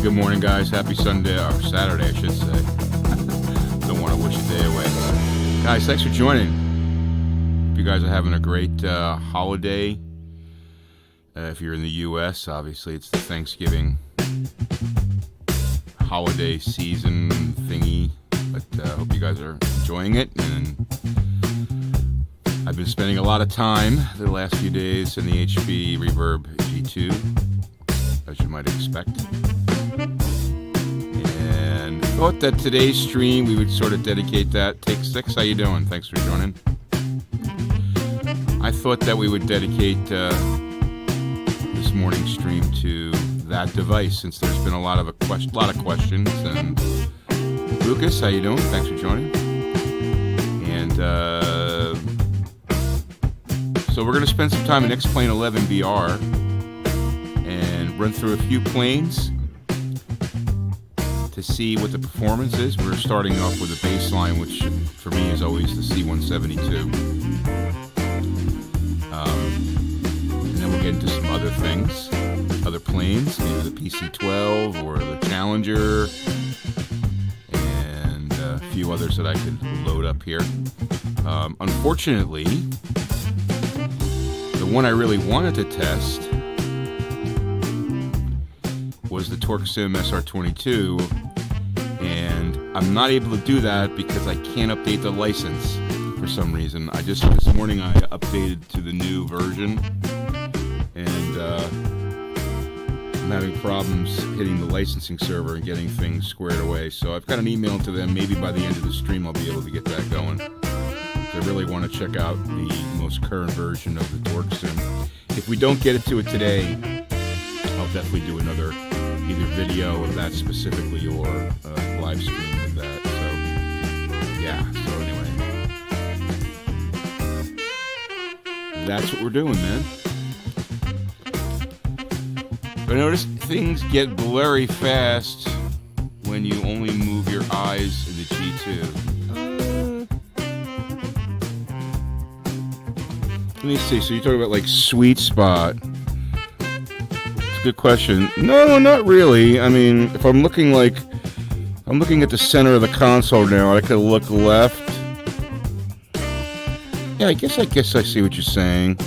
good morning, guys. Happy Sunday, or Saturday, I should say. Don't want to wish a day away. Guys, thanks for joining. Hope you guys are having a great holiday. If you're in the U.S., obviously it's the Thanksgiving holiday season thingy. But I hope you guys are enjoying it. And I've been spending a lot of time the last few days in the HP Reverb G2, as you might expect. And I thought that today's stream we would sort of dedicate that. Take 6, how you doing? Thanks for joining. I thought that we would dedicate this morning's stream to that device, since there's been a lot of questions. And Lucas, how you doing? Thanks for joining. And so we're going to spend some time in X Plane 11 VR and run through a few planes to see what the performance is. We're starting off with a baseline, which for me is always the C-172. And then we'll get into some other things, other planes, maybe the PC-12 or the Challenger, and a few others that I could load up here. Unfortunately, the one I really wanted to test was the TorqueSim SR22, and I'm not able to do that because I can't update the license for some reason. This morning I updated to the new version, and I'm having problems hitting the licensing server and getting things squared away. So I've got an email to them. Maybe by the end of the stream I'll be able to get that going. I really want to check out the most current version of the TorqueSim. If we don't get it to it today, I'll definitely do another either video of that specifically or live stream of that. So yeah, so anyway, that's what we're doing, man. But notice things get blurry fast when you only move your eyes in the G2. Let me see. So you're talking about like sweet spot. It's a good question. No, not really. I mean, if I'm looking at the center of the console now, I could look left. Yeah, I guess I see what you're saying.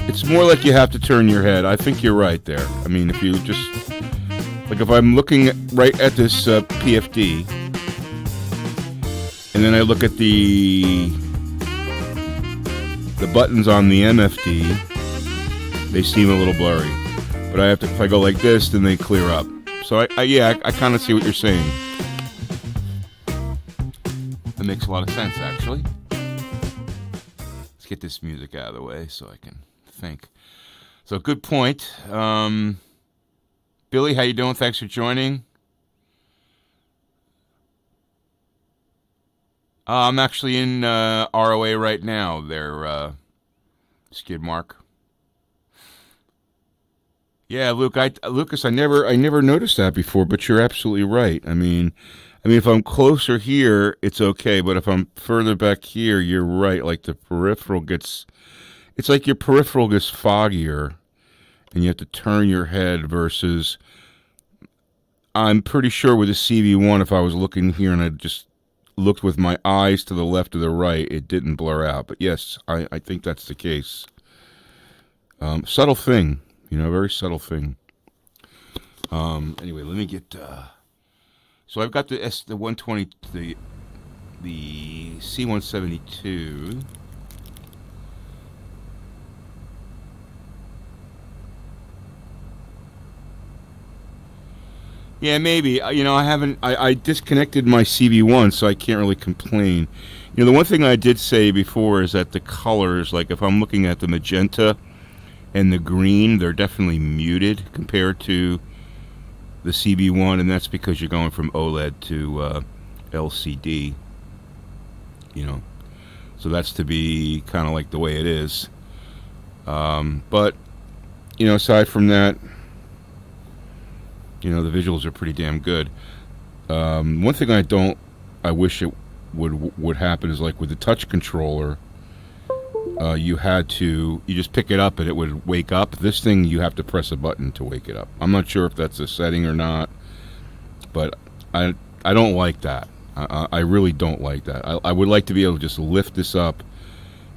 It's more like you have to turn your head. I think you're right there. I mean, if you just like if I'm looking right at this PFD, and then I look at the buttons on the MFD, they seem a little blurry. But if I go like this, then they clear up. So I kind of see what you're saying. That makes a lot of sense, actually. Let's get this music out of the way so I can think. So good point. Billy, how you doing? Thanks for joining. I'm actually in ROA right now. They're skid mark. Yeah, Lucas, I never noticed that before, but you're absolutely right. I mean, if I'm closer here, it's okay, but if I'm further back here, you're right. Like the peripheral it's like your peripheral gets foggier, and you have to turn your head versus. I'm pretty sure with the CV1, if I was looking here and I just looked with my eyes to the left or the right, it didn't blur out. But yes, I think that's the case. Subtle thing, very subtle thing. Anyway, let me get. So I've got the 120, the C172. Yeah, maybe. I disconnected my CV1, so I can't really complain. The one thing I did say before is that the colors, like if I'm looking at the magenta and the green, they're definitely muted compared to the CV1, and that's because you're going from OLED to LCD. So that's to be kind of like the way it is. But, aside from that, the visuals are pretty damn good. One thing I wish it would happen is like with the touch controller, you just pick it up and it would wake up. This thing, you have to press a button to wake it up. I'm not sure if that's a setting or not, but I don't like that. I really don't like that. I would like to be able to just lift this up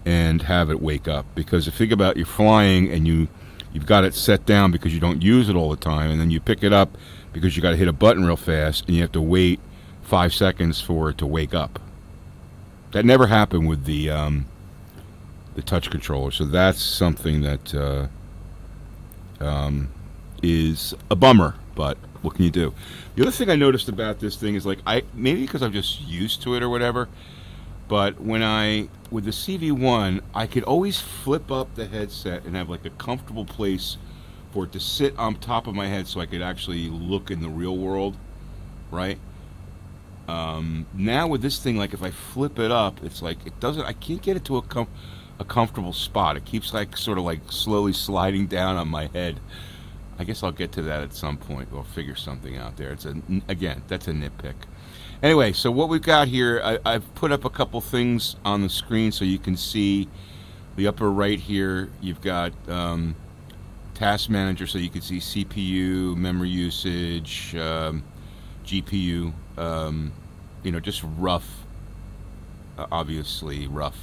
and have it wake up, because if you think about, you're flying and you've got it set down because you don't use it all the time, and then you pick it up because you got to hit a button real fast and you have to wait 5 seconds for it to wake up. That never happened with the touch controller, so that's something that is a bummer, but what can you do? The other thing I noticed about this thing is, like, maybe because I'm just used to it or whatever, but with the CV1, I could always flip up the headset and have like a comfortable place for it to sit on top of my head so I could actually look in the real world, right? Now with this thing, like, if I flip it up, it's like I can't get it to a comfortable spot. It keeps like sort of like slowly sliding down on my head. I guess I'll get to that at some point. We'll figure something out there. Again, that's a nitpick. Anyway, so what we've got here, I've put up a couple things on the screen so you can see the upper right here. You've got Task Manager, so you can see CPU, memory usage, GPU, just rough, obviously rough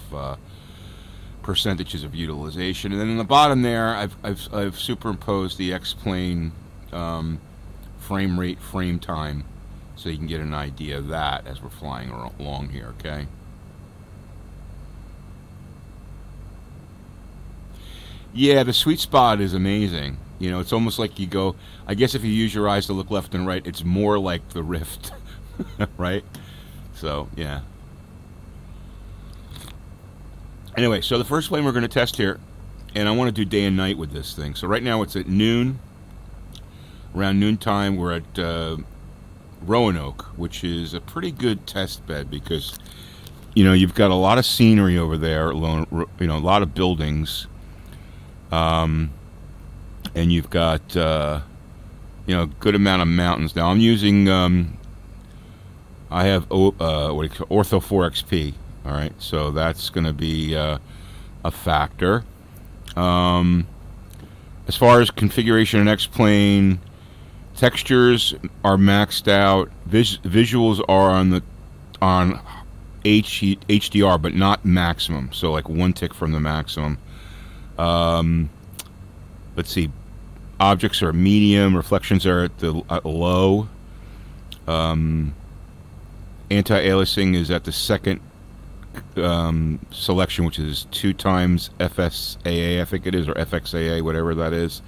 percentages of utilization. And then in the bottom there, I've superimposed the X Plane frame rate, frame time, so you can get an idea of that as we're flying along here, okay? Yeah, the sweet spot is amazing. It's almost like you go, I guess if you use your eyes to look left and right, it's more like the Rift, right? So, yeah. Anyway, so the first plane we're going to test here, and I want to do day and night with this thing. So right now it's at noon. Around noontime, we're at Roanoke, which is a pretty good test bed because, you've got a lot of scenery over there, a lot of buildings, and you've got, a good amount of mountains. Now I'm using, I have Ortho 4 XP, all right, so that's going to be a factor. As far as configuration in X Plane, textures are maxed out. Visuals are on HDR, but not maximum. So like one tick from the maximum. Let's see. Objects are medium. Reflections are at low. Anti-aliasing is at the second selection, which is 2 times FSAA, I think it is, or FXAA, whatever that is.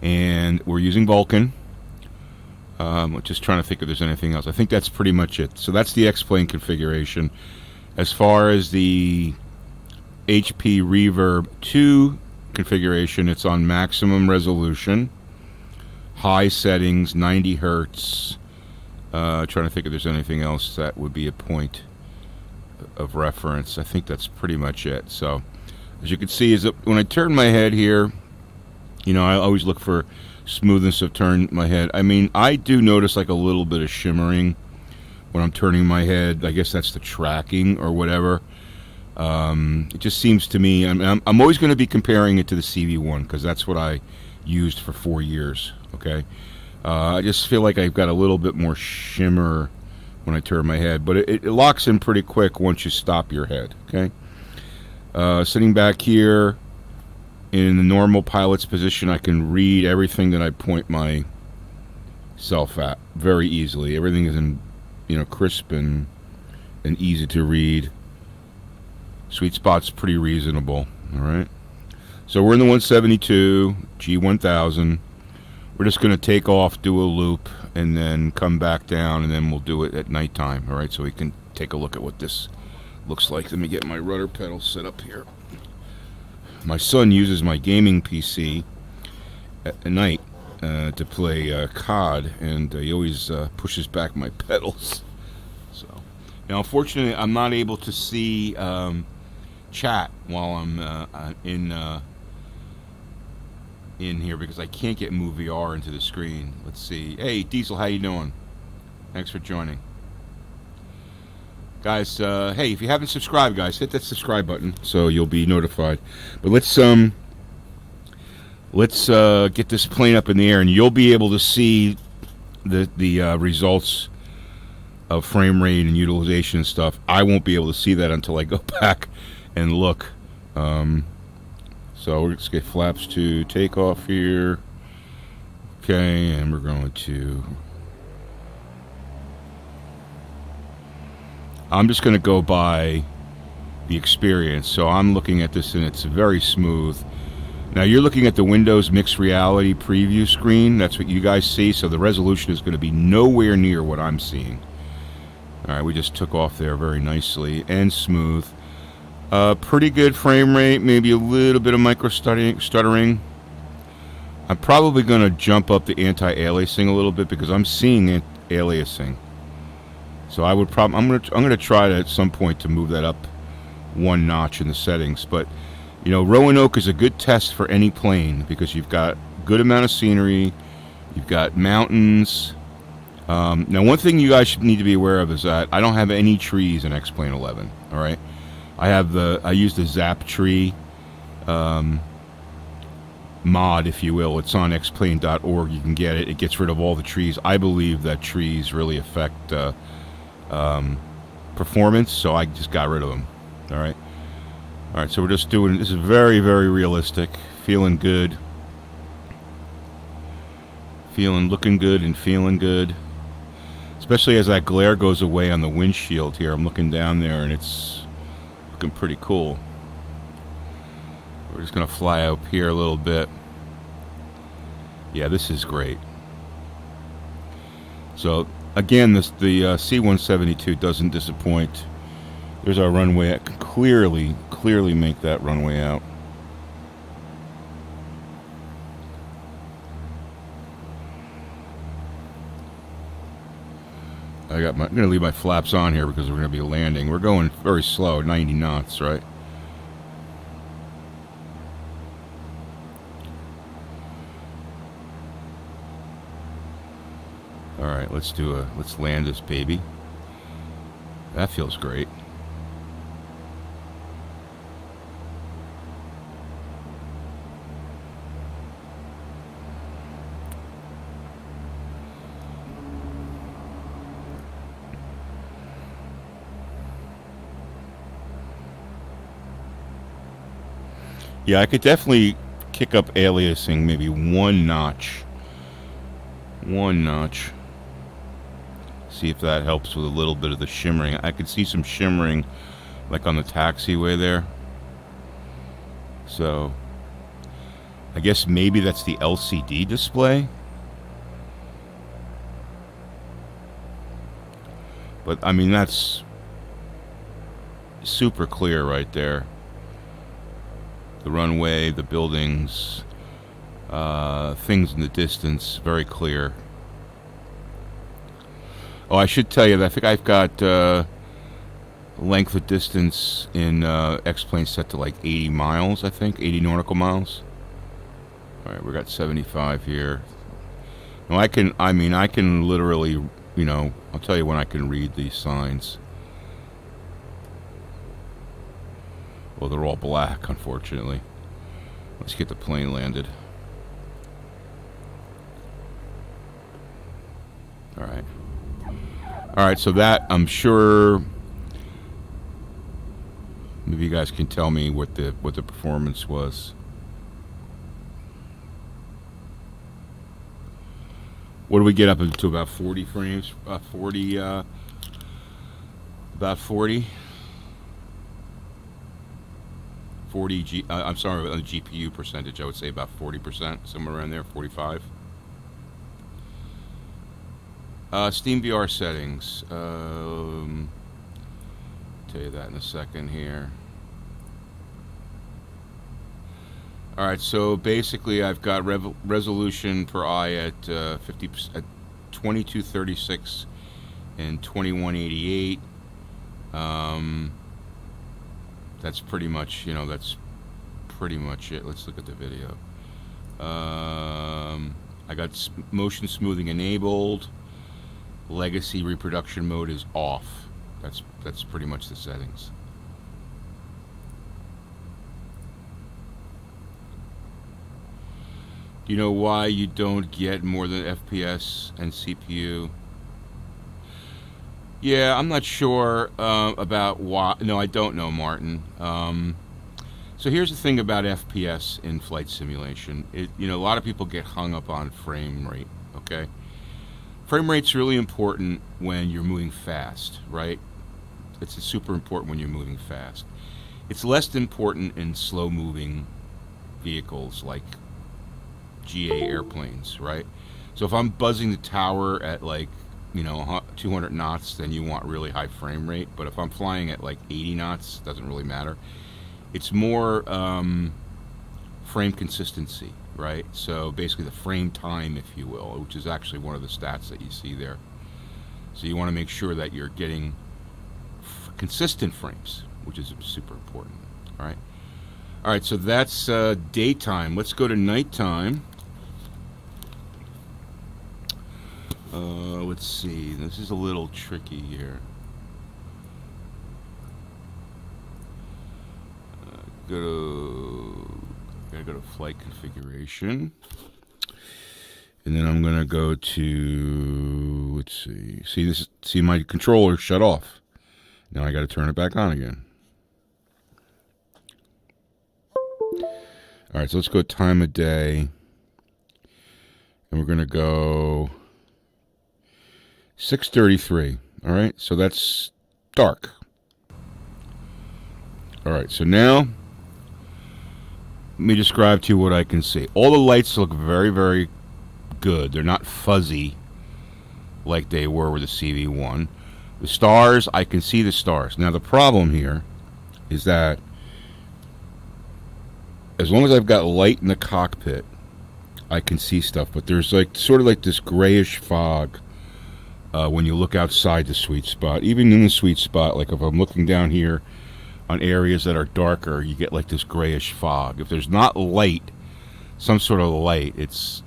And we're using Vulkan. Just trying to think if there's anything else. I think that's pretty much it. So that's the X Plane configuration. As far as the HP Reverb 2 configuration, it's on maximum resolution, high settings, 90 hertz. Trying to think if there's anything else that would be a point of reference. I think that's pretty much it. So as you can see, when I turn my head here, I always look for smoothness of turn my head. I mean, I do notice like a little bit of shimmering when I'm turning my head. I guess that's the tracking or whatever. It just seems to me, I'm always going to be comparing it to the CV1 because that's what I used for 4 years, okay? I just feel like I've got a little bit more shimmer when I turn my head, but it locks in pretty quick once you stop your head, okay? Sitting back here in the normal pilot's position, I can read everything that I point myself at very easily. Everything is in, crisp and easy to read. Sweet spot's pretty reasonable, all right? So we're in the 172 G1000. We're just going to take off, do a loop, and then come back down, and then we'll do it at nighttime, all right? So we can take a look at what this looks like. Let me get my rudder pedal set up here. My son uses my gaming PC at night to play COD, and he always pushes back my pedals. So, now, unfortunately, I'm not able to see chat while I'm in here because I can't get Move VR into the screen. Let's see. Hey, Diesel, how you doing? Thanks for joining. Guys, hey, if you haven't subscribed, guys, hit that subscribe button so you'll be notified. But let's get this plane up in the air, and you'll be able to see the results of frame rate and utilization and stuff. I won't be able to see that until I go back and look. So let's get flaps to takeoff here. Okay, and we're going to... I'm just going to go by the experience. So I'm looking at this and it's very smooth. Now you're looking at the Windows Mixed Reality preview screen. That's what you guys see. So the resolution is going to be nowhere near what I'm seeing. Alright, we just took off there very nicely and smooth. Pretty good frame rate, maybe a little bit of micro stuttering. I'm probably going to jump up the anti-aliasing a little bit because I'm seeing aliasing. So I would I'm going to try to at some point to move that up one notch in the settings. But you know, Roanoke is a good test for any plane because you've got good amount of scenery, you've got mountains. Now, one thing you guys should need to be aware of is that I don't have any trees in X Plane 11. All right, I use the Zap Tree mod, if you will. It's on xplane.org. You can get it. It gets rid of all the trees. I believe that trees really affect performance, so I just got rid of them. All right. So we're just doing, this is very, very realistic. Feeling good. Looking good and feeling good. Especially as that glare goes away on the windshield here. I'm looking down there and it's looking pretty cool. We're just going to fly up here a little bit. Yeah, this is great. So, again, the C-172 doesn't disappoint. There's our runway. I can clearly make that runway out. I'm going to leave my flaps on here because we're going to be landing. We're going very slow, 90 knots, right? All right, let's land this baby. That feels great. Yeah, I could definitely kick up aliasing maybe one notch. See if that helps with a little bit of the shimmering. I could see some shimmering like on the taxiway there. So I guess maybe that's the LCD display. But I mean, that's super clear right there. The runway, the buildings, things in the distance, very clear. Oh, I should tell you that I think I've got length of distance in X-Plane set to like 80 miles, I think, 80 nautical miles. All right, we got 75 here. No, I can literally, you know, I'll tell you when I can read these signs. Well, they're all black, unfortunately. Let's get the plane landed. All right. All right, so that, I'm sure, maybe you guys can tell me what the performance was. What do we get up into, about 40 frames? About 40. I'm sorry, on the GPU percentage, I would say about 40%, somewhere around there, 45. SteamVR settings. Tell you that in a second here. All right, so basically, I've got resolution per eye at 2236 and 2188. That's pretty much, you know, that's pretty much it. Let's look at the video. I got motion smoothing enabled. Legacy reproduction mode is off. That's That's pretty much the settings. Do you know why you don't get more than FPS and CPU? Yeah, I'm not sure about why. No, I don't know, Martin. So here's the thing about FPS in flight simulation. A lot of people get hung up on frame rate, okay? Frame rate's really important when you're moving fast, right? It's super important when you're moving fast. It's less important in slow-moving vehicles like GA airplanes, right? So if I'm buzzing the tower at 200 knots, then you want really high frame rate. But if I'm flying at 80 knots, doesn't really matter. It's more frame consistency, right? So basically the frame time, if you will, which is actually one of the stats that you see there. So you want to make sure that you're getting consistent frames, which is super important. All right, so that's daytime. Let's go to nighttime. Let's see. This is a little tricky here. Gotta go to flight configuration, and then I'm gonna go to, let's see. See my controller shut off. Now I gotta turn it back on again. All right, so let's go time of day, and we're gonna go 6:33. All right, so that's dark. All right, so now let me describe to you what I can see. All the lights look very, very good. They're not fuzzy like they were with the CV1. The stars, I can see the stars. Now the problem here is that as long as I've got light in the cockpit, I can see stuff. But there's sort of this grayish fog when you look outside the sweet spot. Even in the sweet spot, like if I'm looking down here on areas that are darker, you get this grayish fog. If there's not light, some sort of light, it's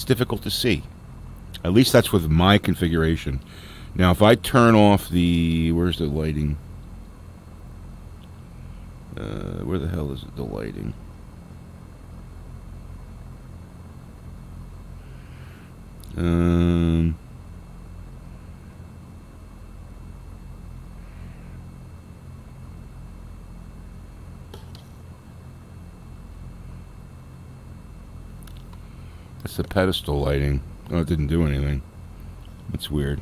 difficult to see. At least that's with my configuration. Now if I turn off where's the lighting? Where the hell is the lighting? That's the pedestal lighting. Oh, it didn't do anything. That's weird.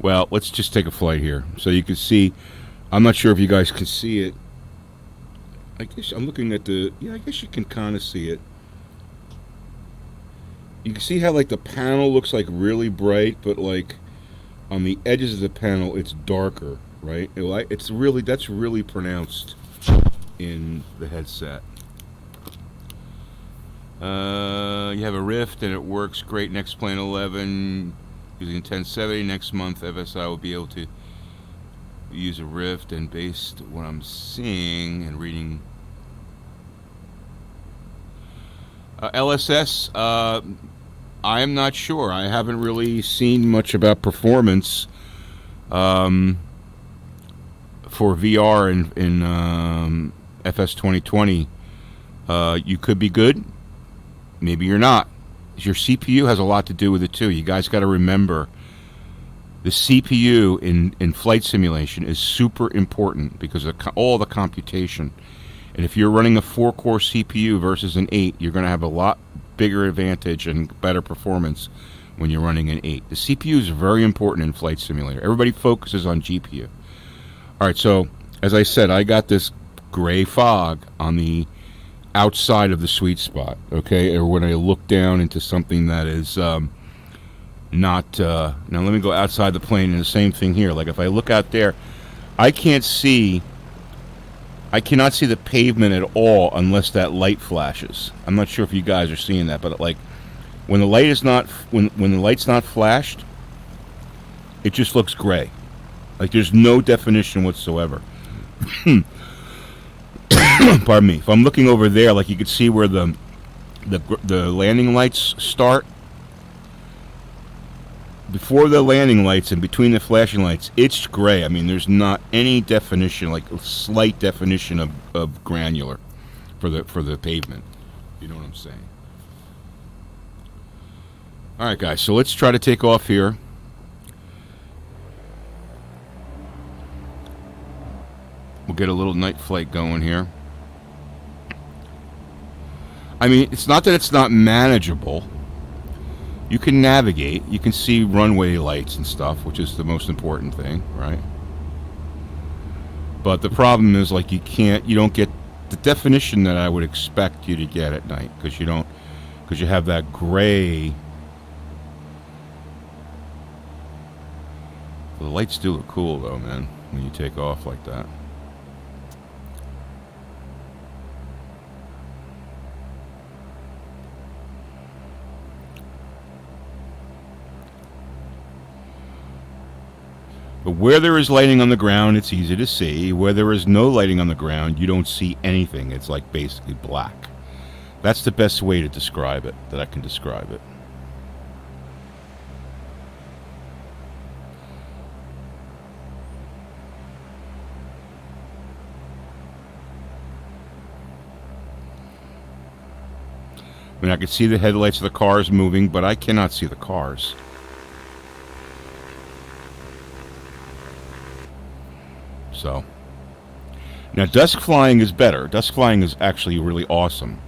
Well, let's just take a flight here. So you can see, I'm not sure if you guys can see it. I guess I'm looking at I guess you can kind of see it. You can see how the panel looks really bright, but on the edges of the panel it's darker, right? That's really pronounced in the headset. You have a Rift and it works great. Next Plane 11 using 1070. Next month FSI will be able to use a Rift, and based on what I'm seeing and reading, LSS, I am not sure. I haven't really seen much about performance for VR in FS 2020. You could be good. Maybe you're not. Your CPU has a lot to do with it too. You guys got to remember, the CPU in flight simulation is super important because of all the computation. And if you're running a 4-core CPU versus an 8, you're going to have a lot bigger advantage and better performance when you're running an 8. The CPU is very important in flight simulator. Everybody focuses on GPU. All right, so as I said, I got this gray fog on the outside of the sweet spot, okay? Or when I look down into something that is not, now let me go outside the plane, and the same thing here. If I look out there, I cannot see the pavement at all unless that light flashes. I'm not sure if you guys are seeing that, but when the light is not, when the light's not flashed, it just looks gray. There's no definition whatsoever. Pardon me. If I'm looking over there, you can see where the landing lights start. before the landing lights and between the flashing lights, it's gray. I mean, there's not any definition, like a slight definition of granular for the pavement. You know what I'm saying? All right, guys. So let's try to take off here. We'll get a little night flight going here. I mean, it's not that it's not manageable. You can navigate. You can see runway lights and stuff, which is the most important thing, right? But the problem is, like, you don't get the definition that I would expect you to get at night, because you have that gray. The lights do look cool, though, man, when you take off like that. But where there is lighting on the ground, it's easy to see. Where there is no lighting on the ground, you don't see anything. It's like basically black. That's the best way to describe it, that I can describe it. I mean, I can see the headlights of the cars moving, but I cannot see the cars. So, now dusk flying is better. Dusk flying is actually really awesome.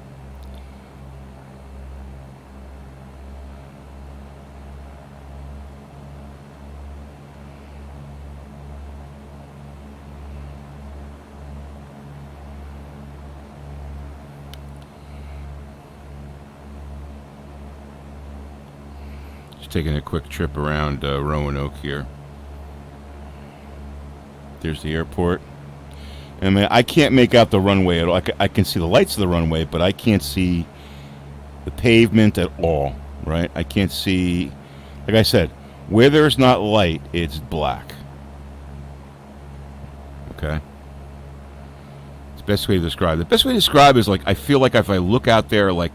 Just taking a quick trip around Roanoke here. There's the airport. I mean, I can't make out the runway at all. I can see the lights of the runway, but I can't see the pavement at all, right? I can't see, like I said, where there's not light, it's black. Okay? It's the best way to describe it. The best way to describe it is, like, I feel like if I look out there, like,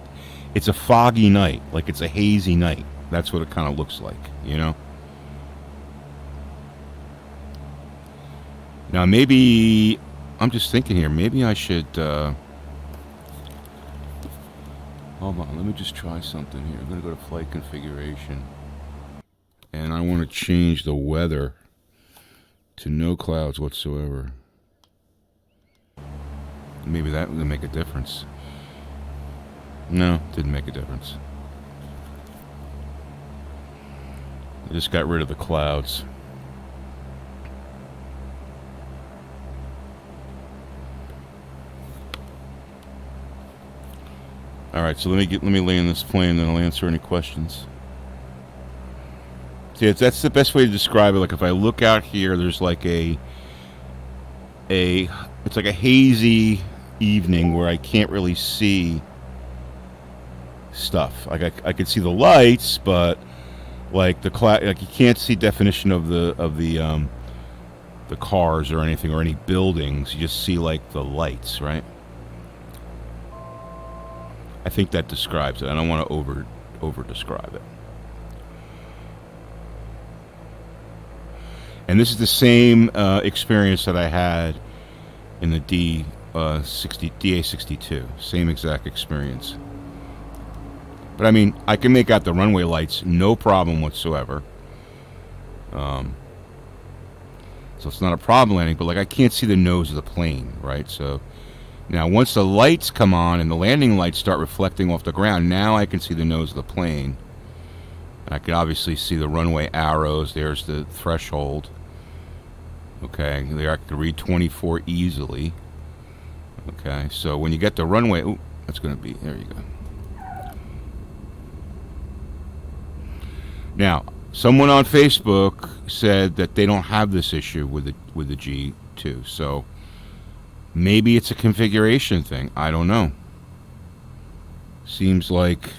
it's a foggy night, like it's a hazy night. That's what it kind of looks like, you know? Now, maybe, I'm just thinking here, maybe I should, hold on, let me just try something here. I'm going to go to flight configuration. And I want to change the weather to no clouds whatsoever. Maybe that would make a difference. No, didn't make a difference. I just got rid of the clouds. All right, so let me land this plane, and I'll answer any questions. See, that's the best way to describe it. Like, if I look out here, there's like it's like a hazy evening where I can't really see stuff. Like I could see the lights, but like like you can't see definition of the cars or anything or any buildings. You just see like the lights, right? I think that describes it. I don't want to over describe it. And this is the same experience that I had in the DA-62. Same exact experience. But I mean, I can make out the runway lights, no problem whatsoever. So it's not a problem landing, but like I can't see the nose of the plane, right? So now once the lights come on and the landing lights start reflecting off the ground, now I can see the nose of the plane. And I can obviously see the runway arrows. There's the threshold. Okay, there I can read 24 easily. Okay, so when you get the runway, ooh, that's going to be, there you go. Now, someone on Facebook said that they don't have this issue with the G2, so maybe it's a configuration thing. I don't know. Seems like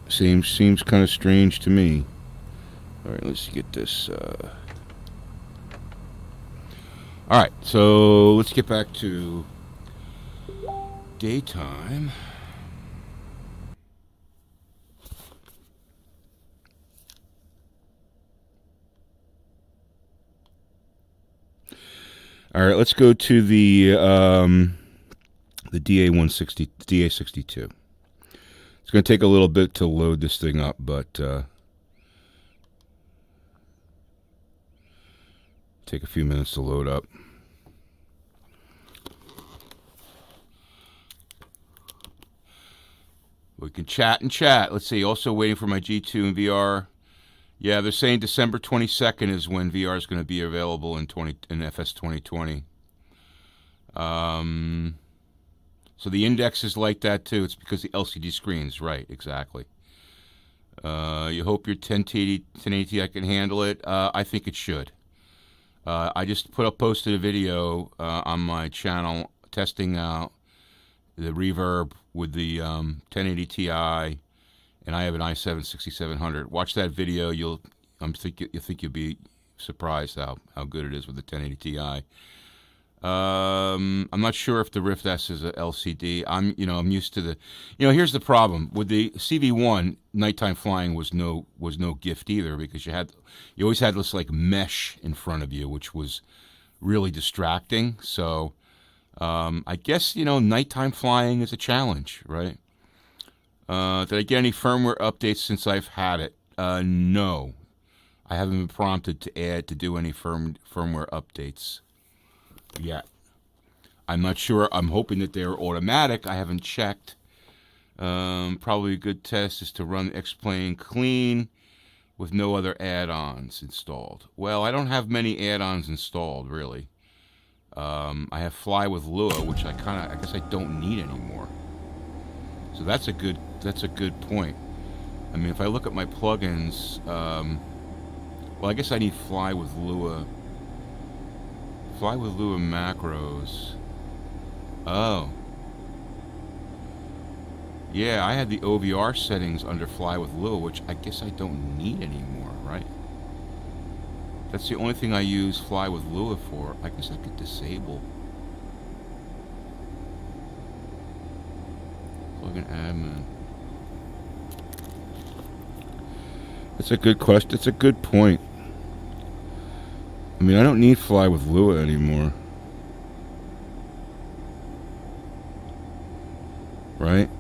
seems kind of strange to me. All right, let's get this. All right, so let's get back to daytime. All right, let's go to the DA-62. It's going to take a little bit to load this thing up, but take a few minutes to load up. We can chat and chat. Let's see. Also waiting for my G2 and VR. Yeah, they're saying December 22nd is when VR is going to be available in FS 2020. So the index is like that too. It's because the LCD screens, right? Exactly. You hope your 1080 Ti can handle it. I think it should. I just posted a video on my channel testing out the Reverb with the 1080 Ti, and I have an i7-6700. Watch that video. You'll think you'll be surprised how good it is with the 1080 Ti. I'm not sure if the Rift S is a LCD. I'm used to the, here's the problem with the CV1. Nighttime flying was no gift either, because you always had this like mesh in front of you, which was really distracting. So I guess nighttime flying is a challenge, right? Did I get any firmware updates since I've had it? No, I haven't been prompted to do any firmware updates yet. I'm not sure. I'm hoping that they're automatic. I haven't checked. Probably a good test is to run X Plane clean with no other add-ons installed. Well, I don't have many add-ons installed, really. I have Fly with Lua, which I guess I don't need anymore. So that's a good point. I mean, if I look at my plugins, well, I guess I need Fly with Lua. Fly with Lua macros. Oh. Yeah, I had the OVR settings under Fly with Lua, which I guess I don't need anymore, right? That's the only thing I use Fly with Lua for. I guess I could disable. Plugin admin. That's a good question. That's a good point. I mean, I don't need Fly with Lua anymore. Right?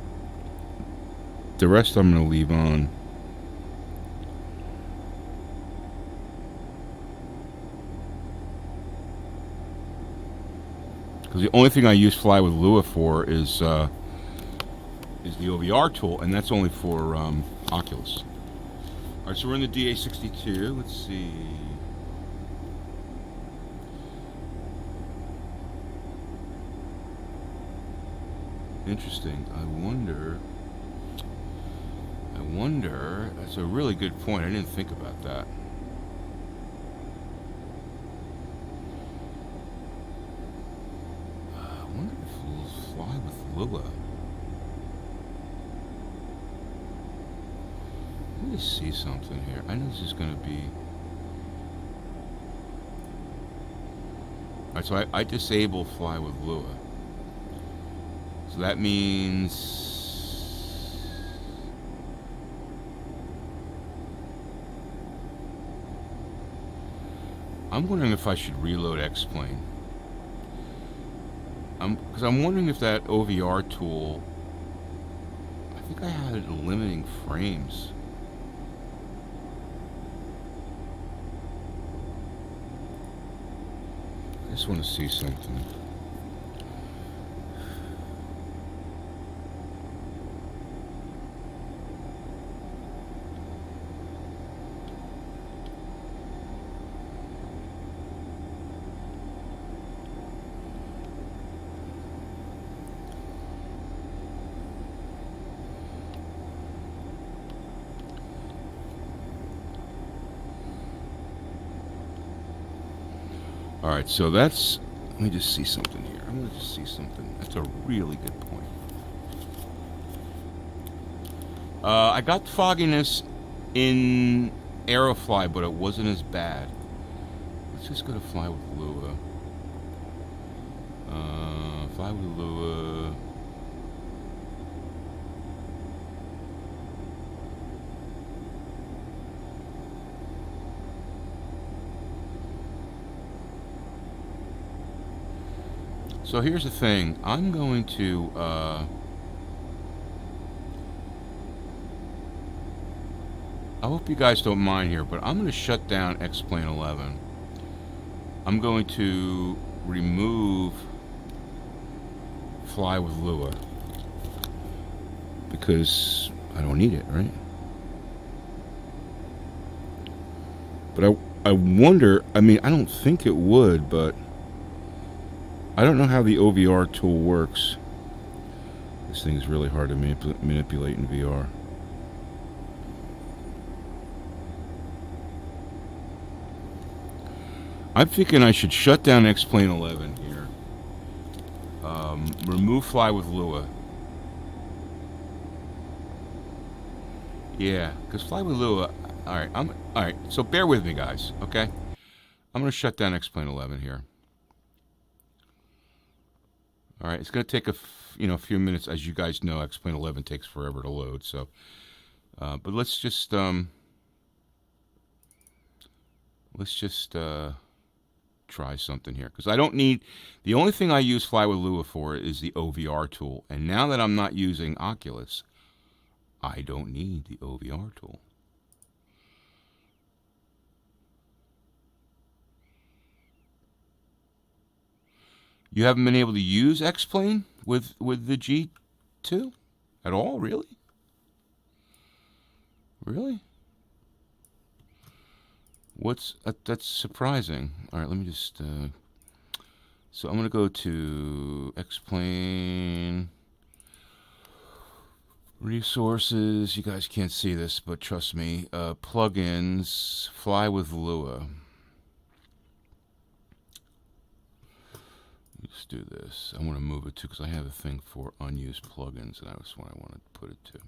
The rest I'm going to leave on. Because the only thing I use Fly with Lua for is the OVR tool, and that's only for Oculus. Alright, so we're in the DA-62. Let's see. Interesting. I wonder, that's a really good point. I didn't think about that. I wonder if we'll Fly with Lua. Let me see something here. I know this is going to be... Alright, so I disable Fly with Lua. So that means... I'm wondering if I should reload X Plane. Because I'm wondering if that OVR tool... I think I had it limiting frames. I just want to see something. Alright, so that's... Let me just see something here. I'm going to just see something. That's a really good point. I got fogginess in Aerofly, but it wasn't as bad. Let's just go to Fly with Lua. Fly with Lua... So here's the thing. I'm going to I hope you guys don't mind here, but I'm going to shut down X Plane 11. I'm going to remove Fly with Lua because I don't need it, right? But I wonder, I mean, I don't think it would, but I don't know how the OVR tool works. This thing is really hard to manipulate in VR. I'm thinking I should shut down X Plane 11 here. Remove Fly with Lua. Yeah, because Fly with Lua. All right. So bear with me, guys. Okay, I'm gonna shut down X Plane 11 here. All right, it's gonna take a few minutes, as you guys know. X Plane 11 takes forever to load. So, but let's just try something here, because I don't need, the only thing I use Fly with Lua for is the OVR tool, and now that I'm not using Oculus, I don't need the OVR tool. You haven't been able to use X Plane with the G2 at all, really? Really? That's surprising. All right, let me just so I'm gonna go to X Plane resources. You guys can't see this, but trust me. Plugins, Fly with Lua. Let's do this. I want to move it to, because I have a thing for unused plugins, and that's what I want to put it to.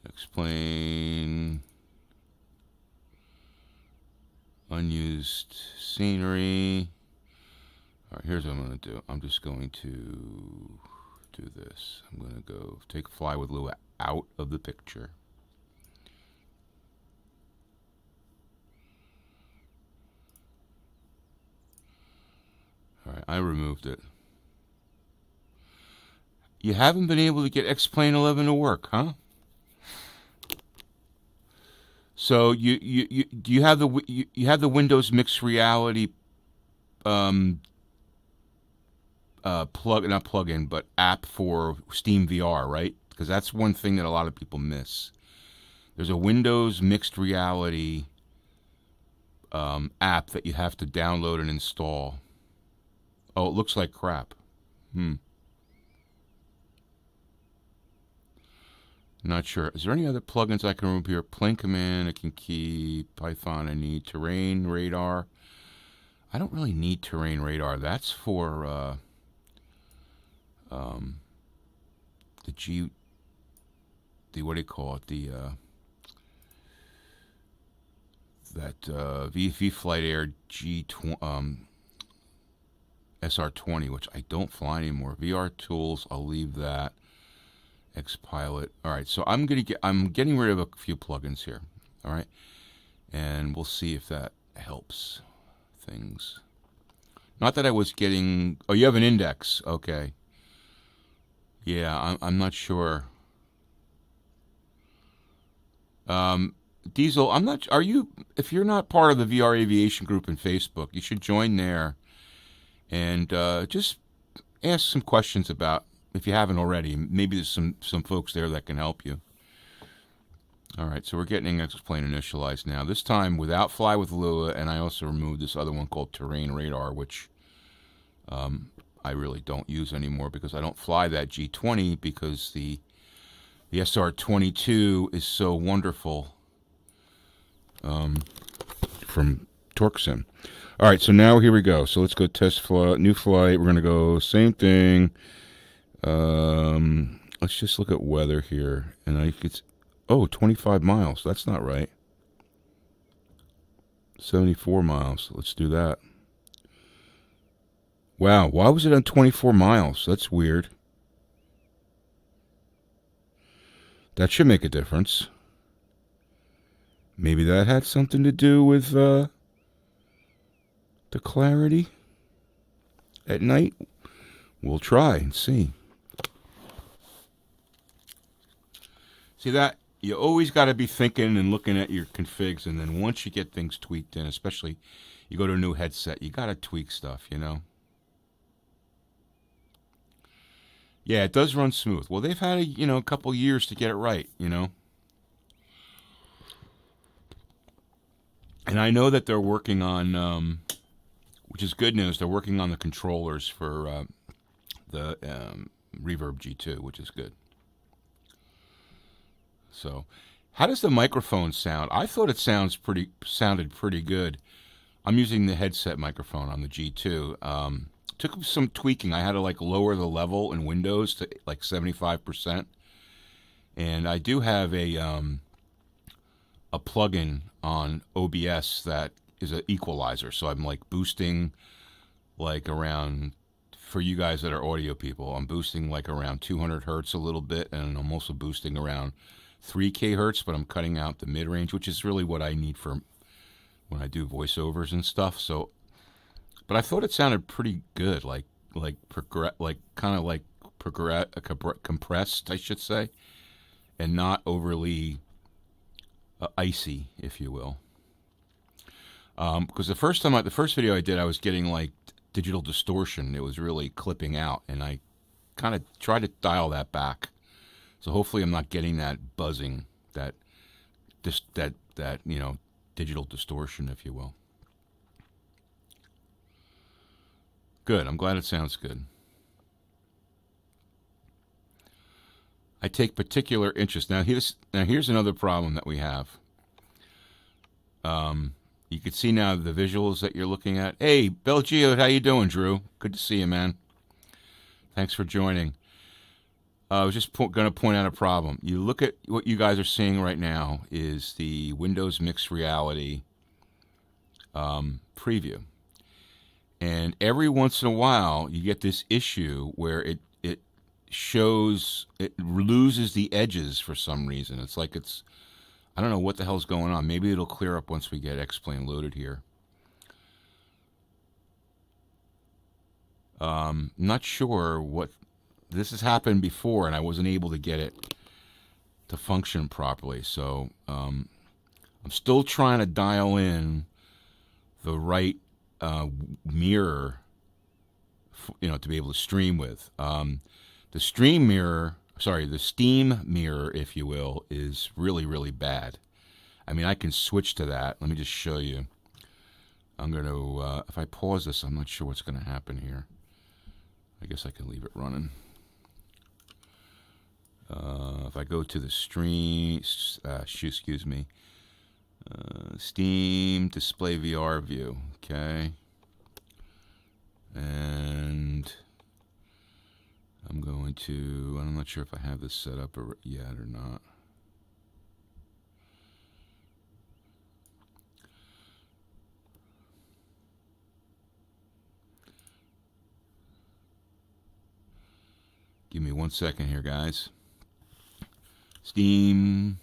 X Plane. Unused scenery. All right, here's what I'm going to do. I'm just going to do this. I'm going to go take Fly with Lua out of the picture. All right, I removed it. You haven't been able to get X Plane 11 to work, huh? So you have the Windows Mixed Reality not plug-in, but app for Steam VR, right? Because that's one thing that a lot of people miss. There's a Windows Mixed Reality app that you have to download and install. Oh, it looks like crap. Not sure. Is there any other plugins I can remove here? Plane Command, I can keep. Python, I need. Terrain Radar. I don't really need Terrain Radar. That's for the what do you call it? That VF Flight Air G2 SR20, which I don't fly anymore. VR tools, I'll leave that. Xpilot. All right, so I'm getting rid of a few plugins here. All right, and we'll see if that helps things. Not that I was getting. Oh, you have an index. Okay. Yeah, I'm not sure. Diesel, I'm not. Are you? If you're not part of the VR Aviation group in Facebook, you should join there, and just ask some questions about. If you haven't already, maybe there's some folks there that can help you. All right, so we're getting X Plane initialized now. This time without Fly with Lua, and I also removed this other one called Terrain Radar, which I really don't use anymore because I don't fly that G20 because the SR22 is so wonderful from TorqueSim. All right, so now here we go. So let's go test flight, new flight. We're going to go same thing. Let's just look at weather here, and it's 25 miles. That's not right. 74 miles. Let's do that. Wow, why was it on 24 miles? That's weird. That should make a difference. Maybe that had something to do with the clarity at night. We'll try and see. See that? You always got to be thinking and looking at your configs, and then once you get things tweaked in, especially you go to a new headset, you got to tweak stuff, you know? Yeah, it does run smooth. Well, they've had a couple years to get it right, you know? And I know that they're working on, which is good news, they're working on the controllers for the Reverb G2, which is good. So, how does the microphone sound? I thought it sounded pretty good. I'm using the headset microphone on the G2. Took some tweaking. I had to like lower the level in Windows to like 75%. And I do have a plugin on OBS that is an equalizer. So I'm like boosting like around, for you guys that are audio people, I'm boosting like around 200 hertz a little bit, and I'm also boosting around 3K hertz, but I'm cutting out the mid-range, which is really what I need for when I do voiceovers and stuff. So, but I thought it sounded pretty good, compressed, I should say, and not overly icy, if you will. Because the first video I did, I was getting like digital distortion. It was really clipping out, and I kind of tried to dial that back. So hopefully I'm not getting that buzzing, that digital distortion, if you will. Good. I'm glad it sounds good. I take particular interest. Now here's another problem that we have. You can see now the visuals that you're looking at. Hey, Belgio, how you doing, Drew? Good to see you, man. Thanks for joining. I was just going to point out a problem. You look at what you guys are seeing right now is the Windows Mixed Reality preview. And every once in a while, you get this issue where it loses the edges for some reason. It's like I don't know what the hell's going on. Maybe it'll clear up once we get X Plane loaded here. Not sure what. This has happened before, and I wasn't able to get it to function properly. So I'm still trying to dial in the right mirror, to be able to stream with. The Steam mirror, if you will, is really, really bad. I mean, I can switch to that. Let me just show you. I'm going to, if I pause this, I'm not sure what's going to happen here. I guess I can leave it running. If I go to the stream, Steam Display VR View, okay, and I'm going to, I'm not sure if I have this set up yet or not. Give me 1 second here, guys. Steam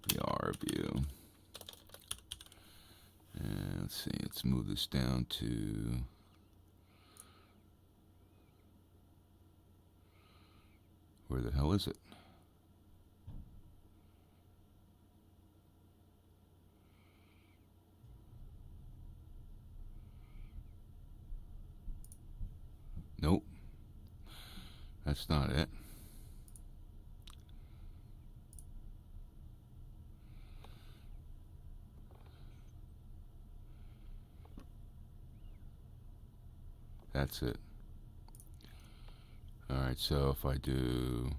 VR View. And let's see, let's move this down to where the hell is it? Nope. That's not it. That's it. All right, so if I do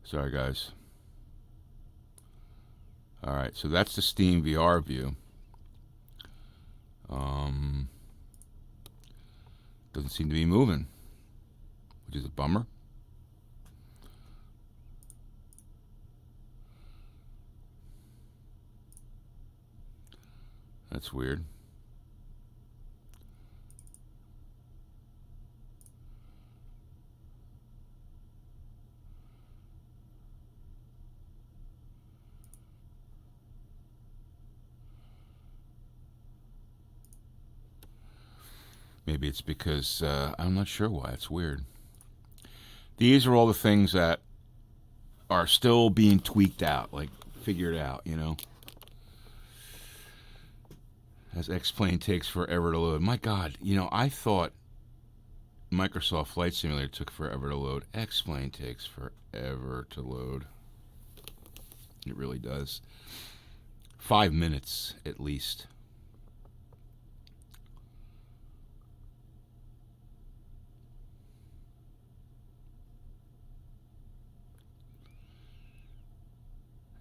sorry guys. All right, so that's the Steam VR View. Doesn't seem to be moving, which is a bummer. That's weird. Maybe it's because I'm not sure why. It's weird. These are all the things that are still being tweaked out, like figured out, you know. As X Plane takes forever to load. My God, you know, I thought Microsoft Flight Simulator took forever to load. X Plane takes forever to load. It really does. 5 minutes at least.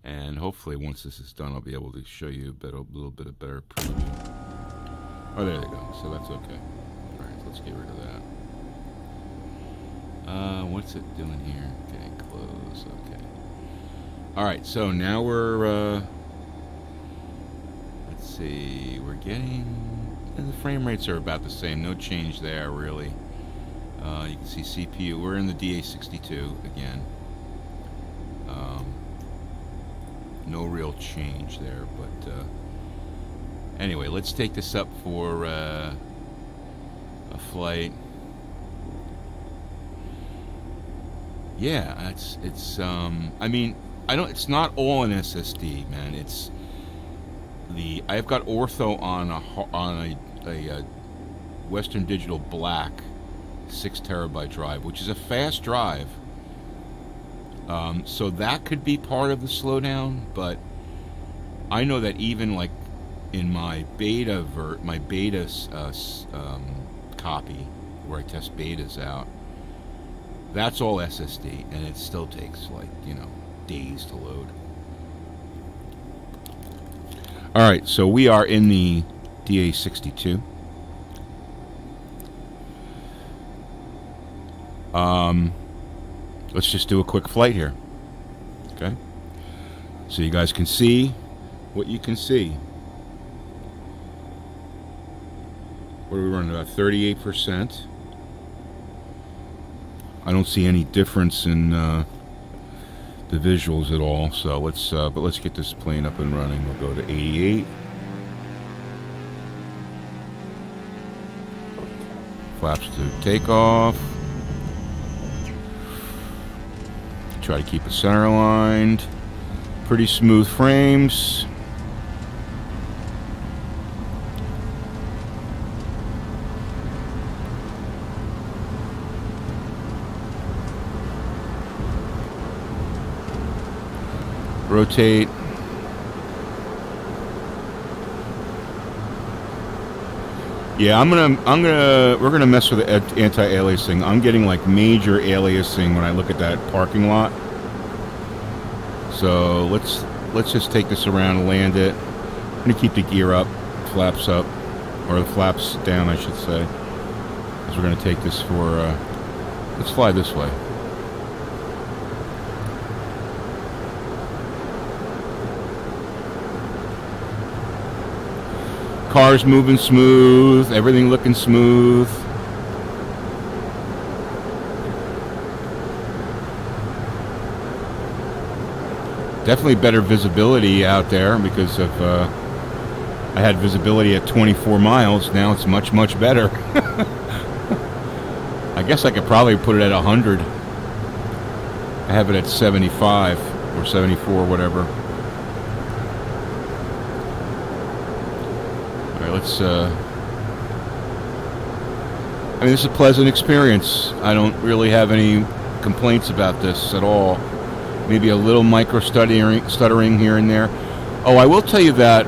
And hopefully once this is done, I'll be able to show you a little bit of better preview. Oh, there they go. So that's okay. All right, let's get rid of that. What's it doing here? Okay, close. Okay. All right, so now we're, let's see, we're getting, the frame rates are about the same. No change there, really. You can see CPU. We're in the DA-62 again. No real change there, but anyway, let's take this up for a flight. Yeah, it's I mean, it's not all an SSD, man. It's I've got ortho on a Western Digital Black 6 terabyte drive, which is a fast drive. So that could be part of the slowdown, but I know that even like in my beta copy where I test betas out, that's all SSD, and it still takes like, you know, days to load. All right, so we are in the DA-62. Let's just do a quick flight here, okay? So you guys can see what you can see. What are we running, about 38%? I don't see any difference in the visuals at all. So let's get this plane up and running. We'll go to 88. Flaps to takeoff. Try to keep it center aligned. Pretty smooth frames. Rotate. Yeah, we're gonna mess with the anti-aliasing. I'm getting like major aliasing when I look at that parking lot. So let's just take this around and land it. I'm gonna keep the gear up, flaps up, or the flaps down, I should say. Because we're gonna take this for. Let's fly this way. Car's moving smooth, everything looking smooth. Definitely better visibility out there because of I had visibility at 24 miles. Now it's much, much better. I guess I could probably put it at 100. I have it at 75 or 74, whatever. Let's I mean, this is a pleasant experience. I don't really have any complaints about this at all. Maybe a little micro stuttering here and there. Oh, I will tell you that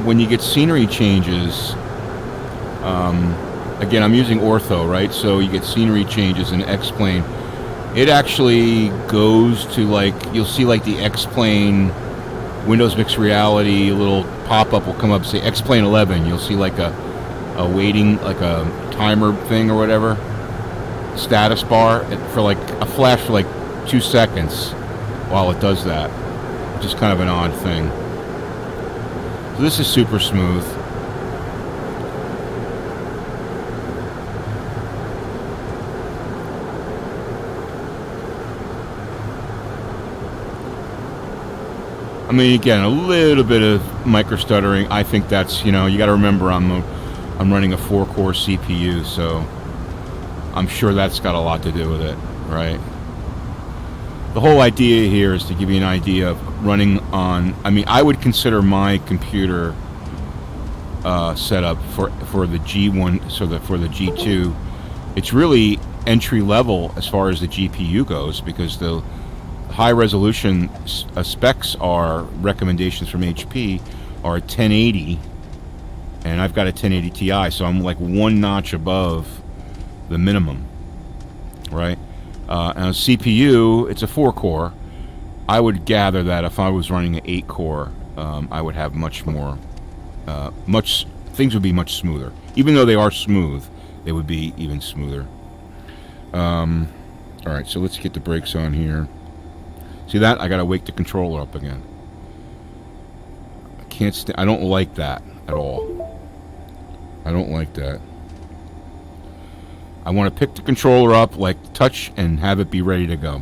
when you get scenery changes, again, I'm using ortho, right? So you get scenery changes in X Plane. It actually goes to like, you'll see like the X Plane Windows Mixed Reality little pop-up will come up, say X Plane 11. You'll see like a waiting, like a timer thing or whatever, status bar for like a flash for like 2 seconds while it does that. Just kind of an odd thing. So this is super smooth. I mean, again, a little bit of micro stuttering. I think that's, you know, you got to remember I'm I'm running a 4-core CPU, so I'm sure that's got a lot to do with it, right? The whole idea here is to give you an idea of running on, I mean, I would consider my computer setup for the G1, so that for the G2, it's really entry level as far as the GPU goes, because the high resolution specs are recommendations from HP are 1080, and I've got a 1080 Ti, so I'm like one notch above the minimum, right? And a CPU, it's a 4-core. I would gather that if I was running an 8-core, I would have much more, things would be much smoother. Even though they are smooth, they would be even smoother. Alright, so let's get the brakes on here. See that? I gotta wake the controller up again. I don't like that at all. I don't like that. I want to pick the controller up, like touch, and have it be ready to go.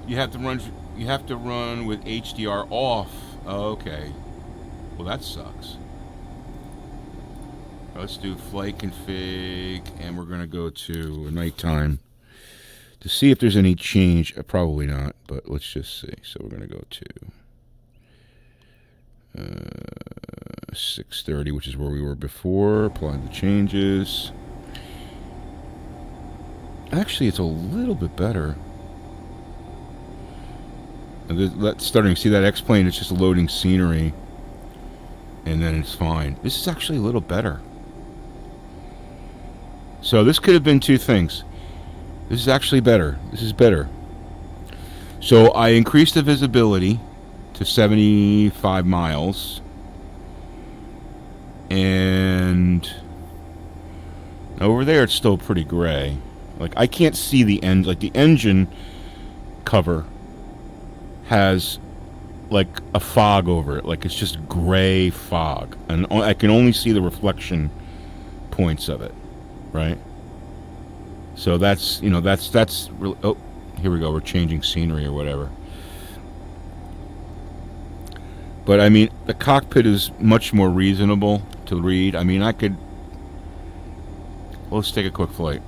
You have to run with HDR off. Oh, okay. Well, that sucks. Let's do flight config, and we're gonna go to nighttime to see if there's any change. Probably not, but let's just see. So we're gonna go to 6:30, which is where we were before. Apply the changes. Actually, it's a little bit better. That's starting to see that X plane. It's just loading scenery, and then it's fine. This is actually a little better. So this could have been two things. This is actually better. This is better. So I increased the visibility to 75 miles, and over there it's still pretty gray. Like, I can't see the end. Like, the engine cover has like a fog over it. Like, it's just gray fog, and I can only see the reflection points of it, right? So that's, you know, that's really, oh, here we go, we're changing scenery or whatever. But I mean, the cockpit is much more reasonable to read. I mean, I could, well, let's take a quick flight.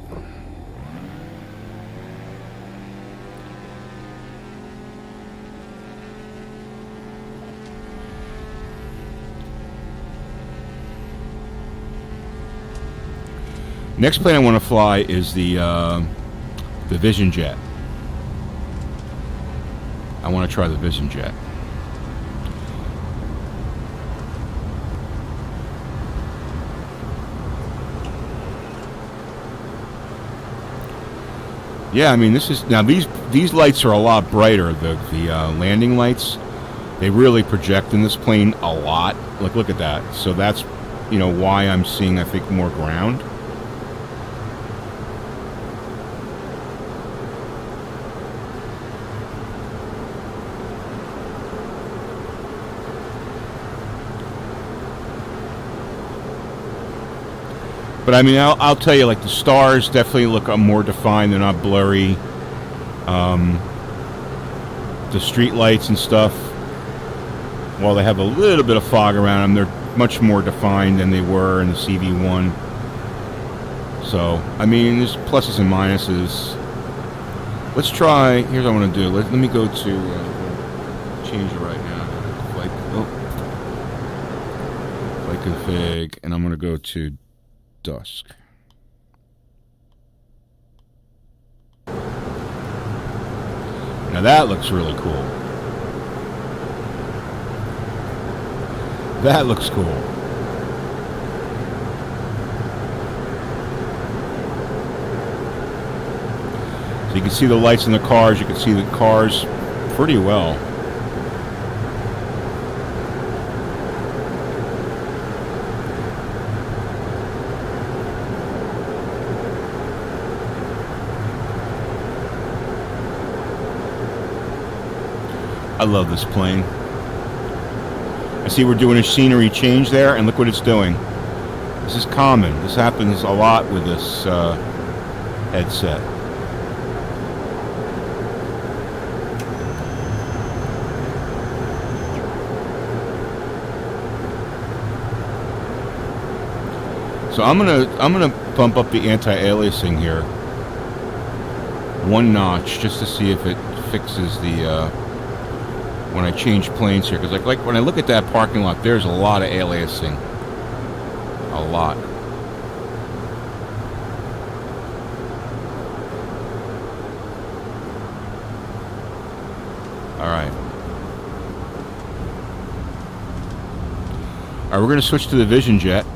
Next plane I want to fly is the Vision Jet. I want to try the Vision Jet. Yeah, I mean, this is, now these lights are a lot brighter. The landing lights, they really project in this plane a lot. Like, look at that. So that's, you know, why I'm seeing, I think, more ground. But I mean, I'll tell you, like, the stars definitely look more defined. They're not blurry. The street lights and stuff, while they have a little bit of fog around them, they're much more defined than they were in the CV1. So, I mean, there's pluses and minuses. Let's try, here's what I want to do. Let me go to, change it right now. Flight config, and I'm going to go to dusk. Now that looks really cool. That looks cool. So you can see the lights in the cars. You can see the cars pretty well. I love this plane. I see we're doing a scenery change there, and look what it's doing. This is common. This happens a lot with this headset. So I'm gonna bump up the anti-aliasing here one notch just to see if it fixes the when I change planes here, because like when I look at that parking lot, there's a lot of aliasing, a lot. All right. All right, we're going to switch to the Vision Jet.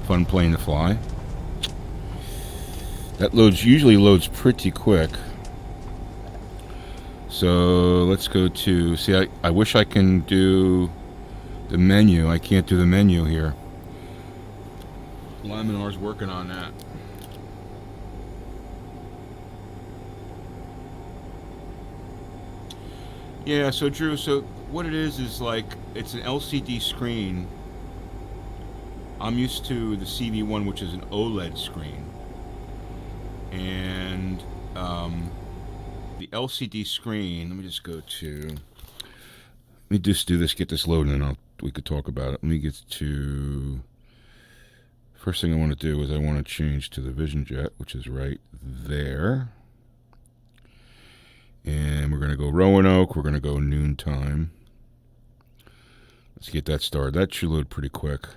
Fun plane to fly. That usually loads pretty quick. So let's go to, see, I wish I can do the menu. I can't do the menu here. Laminar's working on that. Yeah, so Drew, so what it is like, it's an LCD screen. I'm used to the CV1, which is an OLED screen. And the LCD screen, let me just go to, let me just do this, get this loading, and we could talk about it. Let me get to, first thing I want to do is I want to change to the Vision Jet, which is right there. And we're going to go Roanoke, we're going to go noontime. Let's get that started. That should load pretty quick.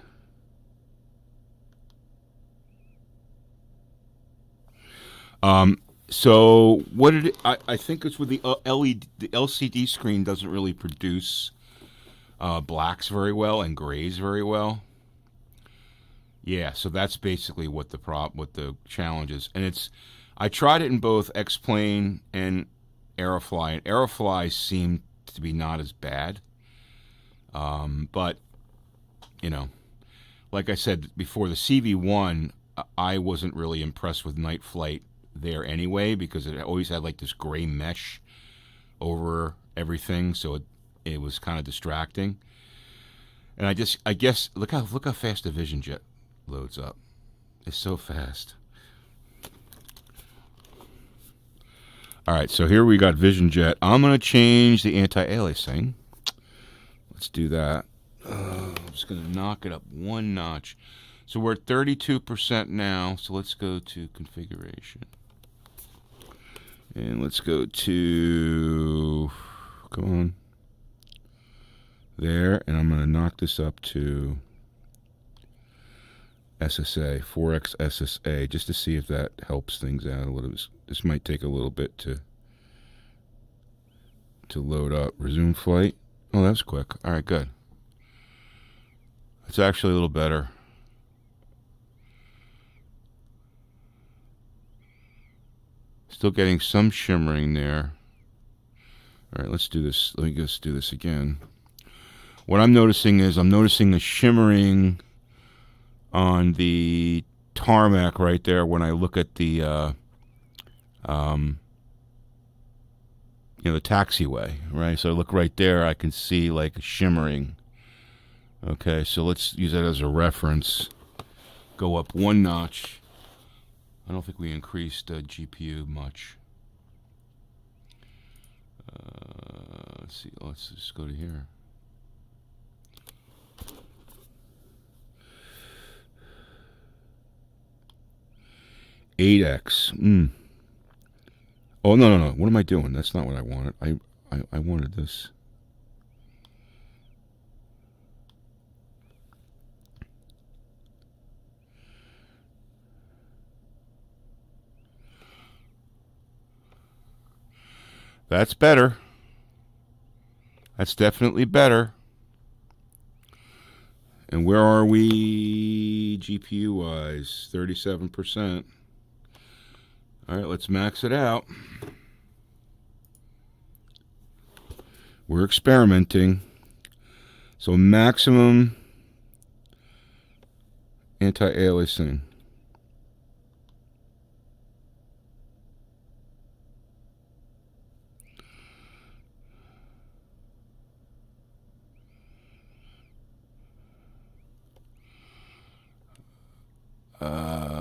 So what did I think it's with the LED, the LCD screen doesn't really produce blacks very well and grays very well. Yeah, so that's basically what the challenge is. And I tried it in both X Plane and Aerofly, and Aerofly seemed to be not as bad. But you know, like I said before, the CV1, I wasn't really impressed with night flight there anyway, because it always had like this gray mesh over everything, so it was kind of distracting. And I guess look how fast the Vision Jet loads up. It's so fast. All right, so here we got Vision Jet. I'm gonna change the anti-aliasing. Let's do that. I'm just gonna knock it up one notch. So we're at 32% now, so let's go to configuration. And let's go to, come on, there, and I'm going to knock this up to SSA, 4X SSA, just to see if that helps things out a little bit. This might take a little bit to load up. Resume flight. Oh, that's quick. All right, good. It's actually a little better. Still getting some shimmering there. All right, let's do this. Let me just do this again. What I'm noticing is I'm noticing the shimmering on the tarmac right there when I look at the the taxiway, right? So I look right there, I can see like shimmering. Okay, so let's use that as a reference. Go up one notch. I don't think we increased GPU much. Let's see. Let's just go to here. $8X. Oh no! What am I doing? That's not what I wanted. I wanted this. That's better. That's definitely better. And where are we GPU wise? 37%. All right, let's max it out. We're experimenting. So maximum anti-aliasing.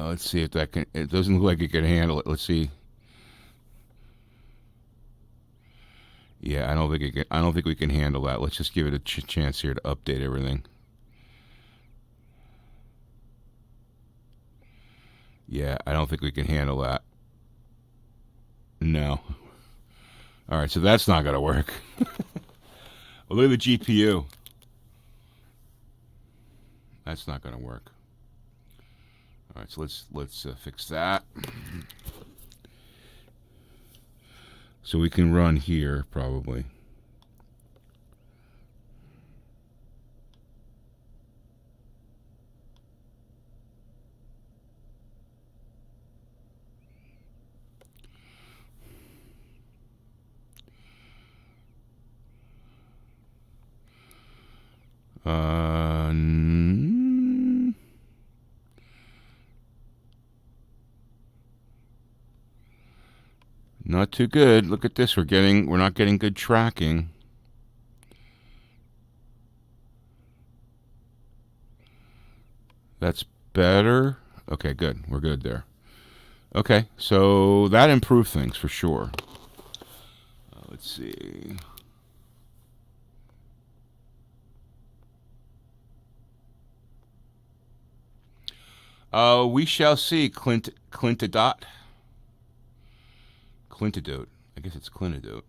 Let's see if that can, it doesn't look like it can handle it. Let's see. Yeah, I don't think we can handle that. Let's just give it a chance here to update everything. Yeah, I don't think we can handle that. No. All right, so that's not gonna work. Well, look at the GPU. That's not gonna work. All right, so let's fix that. So we can run here probably. Not too good. Look at this. We're not getting good tracking. That's better. Okay, good. We're good there. Okay, so that improved things for sure. Let's see. We shall see. Clintodote. I guess it's Clintodote.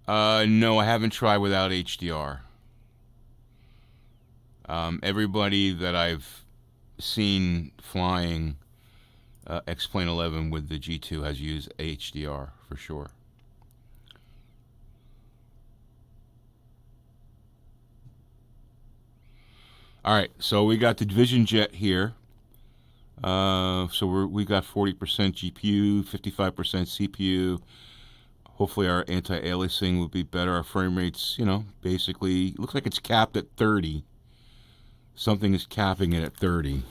No, I haven't tried without HDR. Everybody that I've seen flying X Plane 11 with the G2 has used HDR for sure. All right, so we got the Vision Jet here. So we got 40% GPU, 55% CPU. Hopefully our anti-aliasing will be better. Our frame rates, you know, basically looks like it's capped at 30. Something is capping it at 30.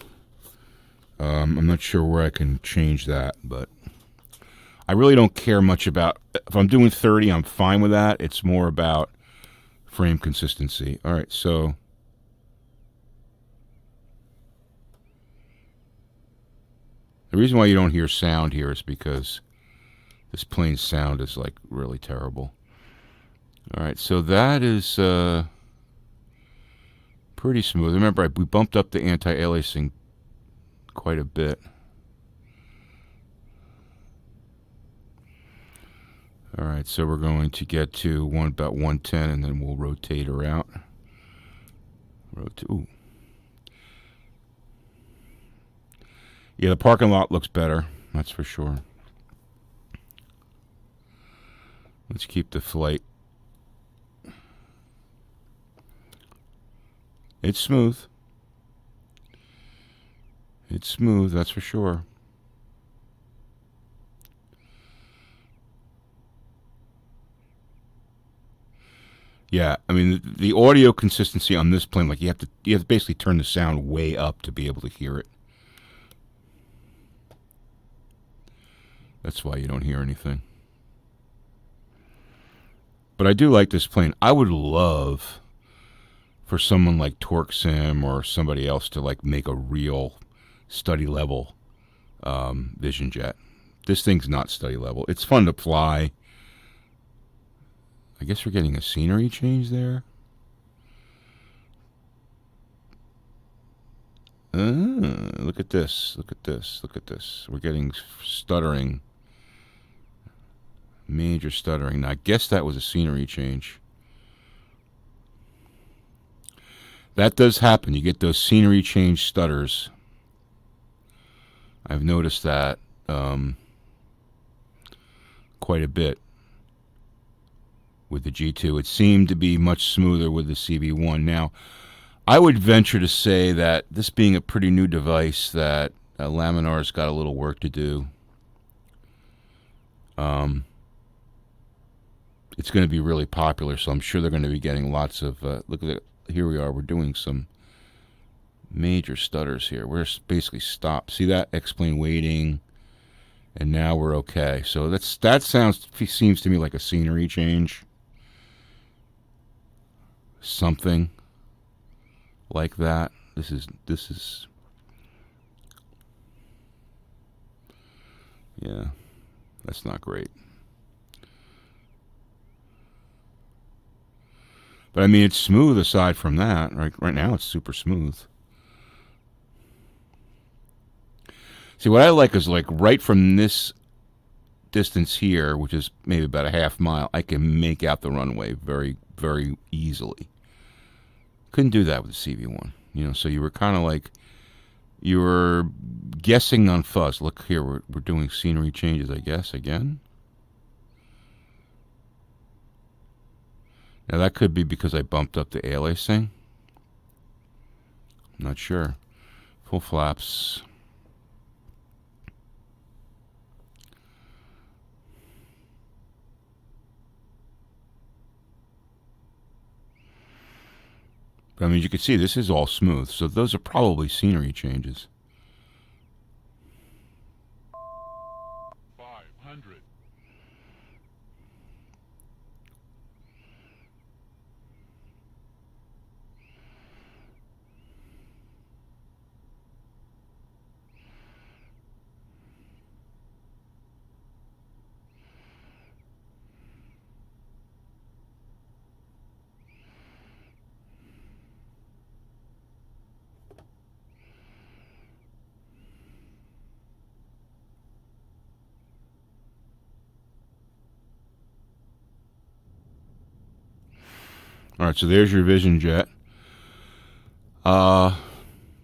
I'm not sure where I can change that, but I really don't care much about. If I'm doing 30, I'm fine with that. It's more about frame consistency. All right, so. The reason why you don't hear sound here is because this plane's sound is like really terrible. All right, so that is pretty smooth. Remember, we bumped up the anti-aliasing quite a bit. All right, so we're going to get to about 110, and then we'll rotate her out. Ooh. Yeah, the parking lot looks better, that's for sure. Let's keep the flight. It's smooth. It's smooth, that's for sure. Yeah, I mean the audio consistency on this plane, like you have to basically turn the sound way up to be able to hear it. That's why you don't hear anything. But I do like this plane. I would love for someone like TorqueSim or somebody else to like make a real study level Vision Jet. This thing's not study level. It's fun to fly. I guess we're getting a scenery change there. Look at this. Look at this. Look at this. We're getting stuttering. Major stuttering. Now, I guess that was a scenery change. That does happen. You get those scenery change stutters. I've noticed that quite a bit with the G2. It seemed to be much smoother with the CB1. Now, I would venture to say that this being a pretty new device, that Laminar's got a little work to do. It's going to be really popular, so I'm sure they're going to be getting lots of. Look at it. Here we are. We're doing some major stutters here. We're basically stopped. See that? X-Plane waiting, and now we're okay. So that seems to me like a scenery change. Something like that. This is. Yeah, that's not great. But I mean, it's smooth aside from that. Right now, it's super smooth. See, what I like is like right from this distance here, which is maybe about a half mile, I can make out the runway very, very easily. Couldn't do that with the CV1. You know, so you were kind of like, you were guessing on fuzz. Look here, we're doing scenery changes, I guess, again. Now that could be because I bumped up the aliasing. I'm not sure. Full flaps. But I mean, you can see this is all smooth, so those are probably scenery changes. 500. All right, so there's your Vision Jet.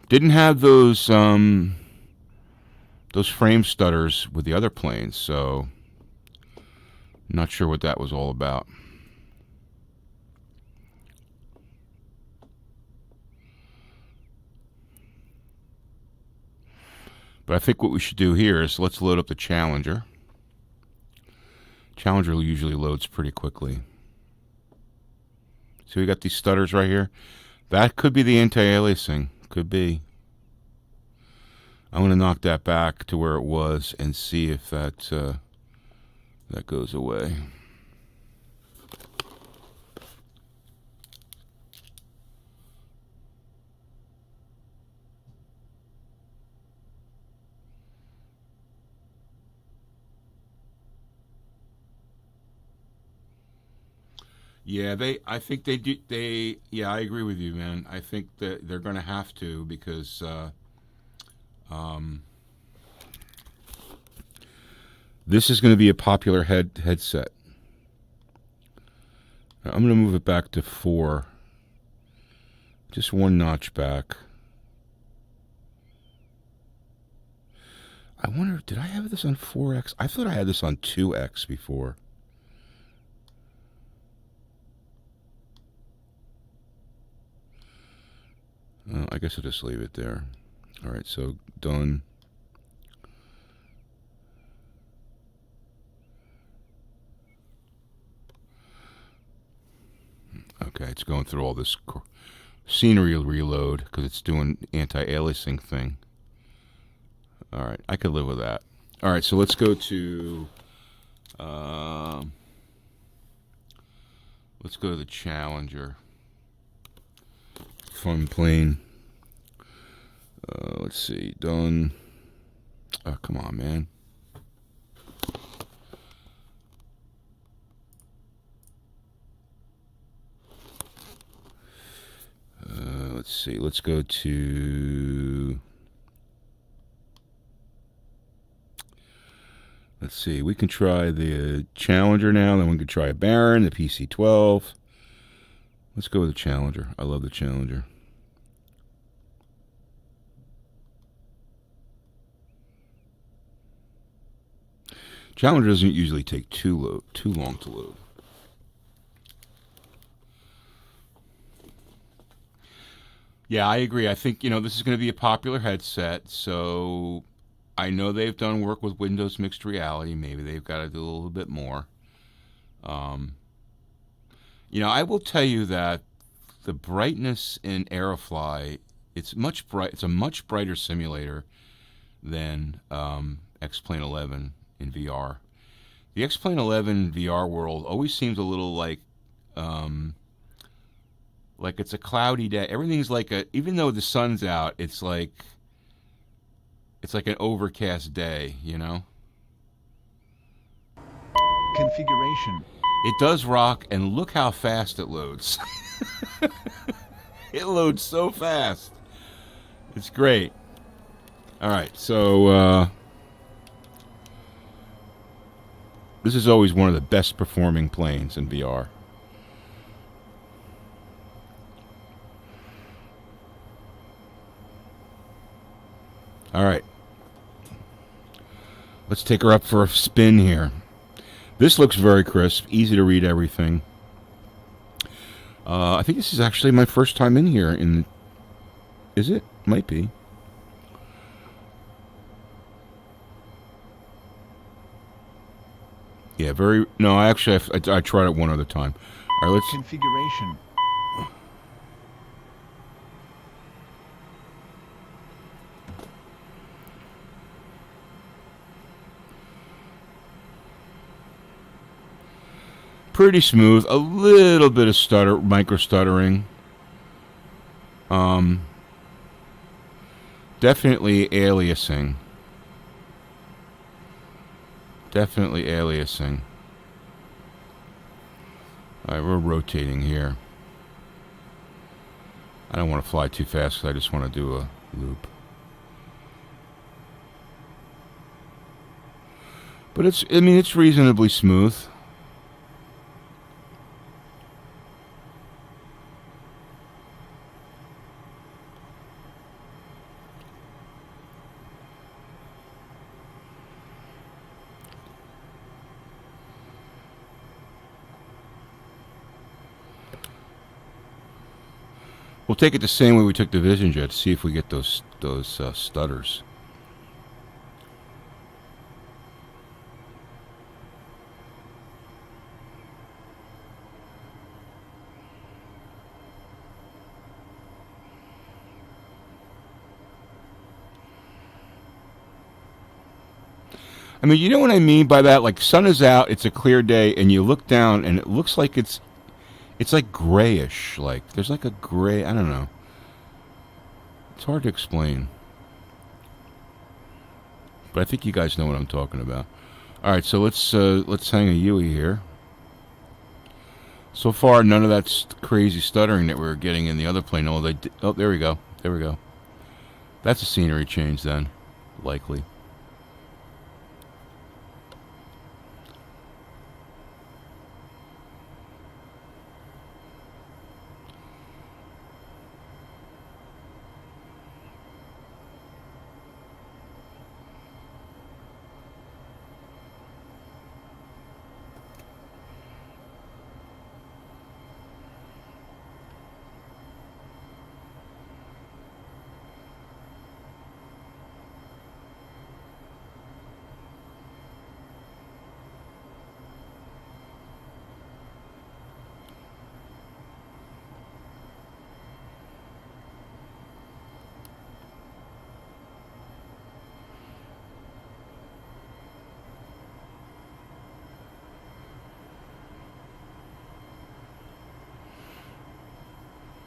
Didn't have those frame stutters with the other planes, so not sure what that was all about. But I think what we should do here is let's load up the Challenger. Challenger usually loads pretty quickly. So we got these stutters right here. That could be the anti-aliasing. Could be. I'm going to knock that back to where it was and see if that that goes away. Yeah, I think they do. Yeah, I agree with you, man. I think that they're going to have to because, this is going to be a popular headset. Now, I'm going to move it back to 4, just one notch back. I wonder, did I have this on 4X? I thought I had this on 2X before. I guess I'll just leave it there. All right, so done. Okay, it's going through all this scenery reload because it's doing anti-aliasing thing. All right, I could live with that. All right, so let's go to the Challenger. Fun plane. Let's see, done. Oh, come on, man. Let's see, let's go to... Let's see, we can try the Challenger now, then we can try a Baron, the PC-12. Let's go with the Challenger. I love the Challenger. Challenger doesn't usually take too long to load. Yeah, I agree. I think, this is going to be a popular headset, so I know they've done work with Windows Mixed Reality. Maybe they've got to do a little bit more. I will tell you that the brightness in Aerofly, it's a much brighter simulator than X Plane 11 in VR. The X Plane 11 VR world always seems a little like it's a cloudy day. Everything's even though the sun's out, it's like an overcast day, Configuration. It does rock, and look how fast it loads. It loads so fast. It's great. Alright, so this is always one of the best performing planes in VR. Alright. Let's take her up for a spin here. This looks very crisp, easy to read everything. I think this is actually my first time in here. Is it? Might be. Yeah, very. No, I tried it one other time. All right, let's. Configuration. Pretty smooth, a little bit of micro stuttering. Definitely aliasing. Definitely aliasing. Alright, we're rotating here. I don't want to fly too fast because I just want to do a loop. But it's reasonably smooth. We'll take it the same way we took the Vision Jet to see if we get those stutters. I mean, you know what I mean by that? Like, sun is out, it's a clear day, and you look down, and it looks like it's like grayish. Like, there's like a gray, I don't know. It's hard to explain. But I think you guys know what I'm talking about. Alright, so let's hang a Yui here. So far, none of that crazy stuttering that we were getting in the other plane. Oh, there we go. There we go. That's a scenery change then. Likely.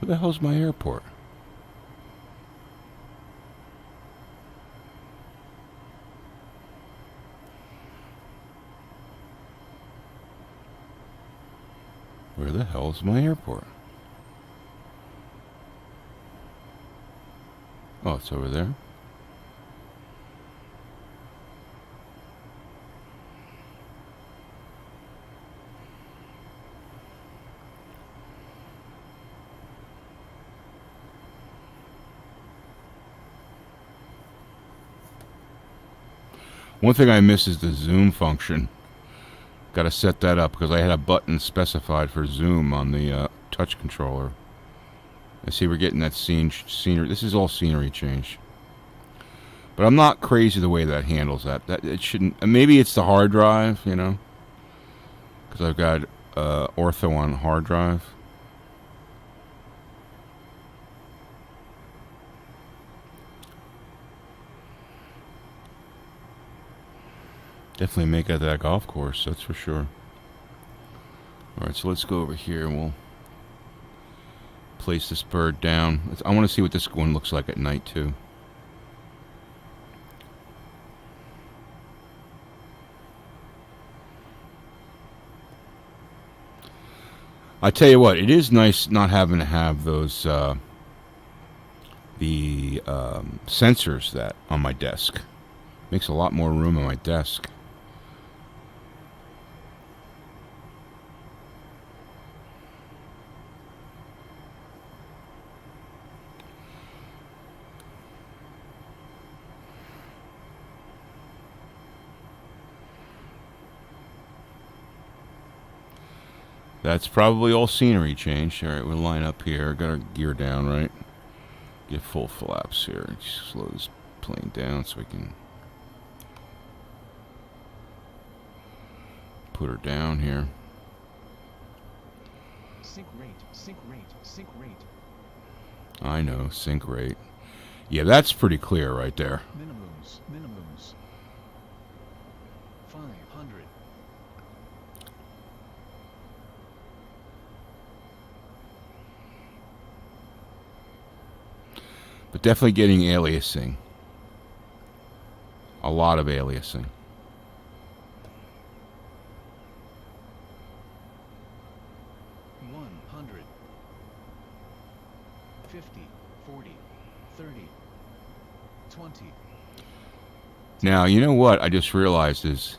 Where the hell's my airport? Where the hell's my airport? Oh, it's over there. One thing I miss is the zoom function. Got to set that up because I had a button specified for zoom on the touch controller. I see we're getting that scenery. This is all scenery change. But I'm not crazy the way that handles that. It shouldn't. Maybe it's the hard drive, you know, because I've got ortho on hard drive. Definitely make it to that golf course, that's for sure. Alright, so let's go over here and we'll place this bird down. I want to see what this one looks like at night, too. I tell you what, it is nice not having to have those sensors that on my desk. Makes a lot more room on my desk. That's probably all scenery change. All right, we'll line up here. Got our gear down, right? Get full flaps here. Just slow this plane down so we can put her down here. Sync rate, sync rate, sync rate. I know, sync rate. Yeah, that's pretty clear right there. Minimums, minimums. 500. But definitely getting aliasing. A lot of aliasing. $100, 50, 40, 30, 20. Now, you know what I just realized is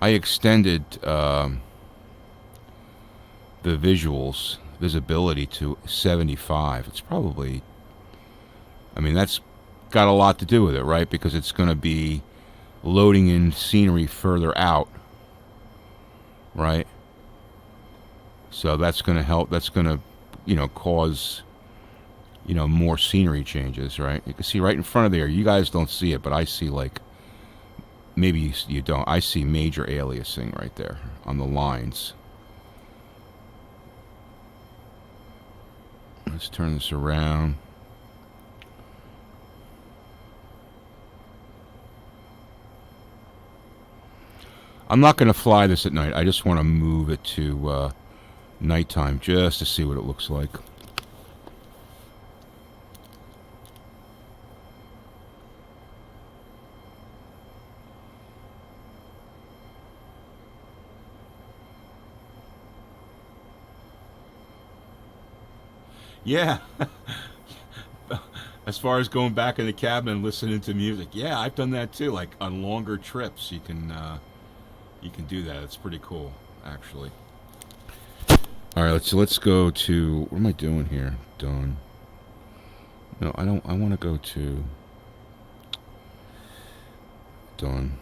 I extended the visibility to 75. It's probably, I mean, that's got a lot to do with it, right? Because it's going to be loading in scenery further out, right? So that's going to help. That's going to, cause, more scenery changes, right? You can see right in front of there. You guys don't see it, but I see, like, maybe you don't. I see major aliasing right there on the lines. Let's turn this around. I'm not going to fly this at night. I just want to move it to nighttime just to see what it looks like. Yeah. As far as going back in the cabin and listening to music, yeah, I've done that too. Like on longer trips, you can do that. It's pretty cool, actually. All right, let's go to, what am I doing here? Done. No, I don't. I want to go to done.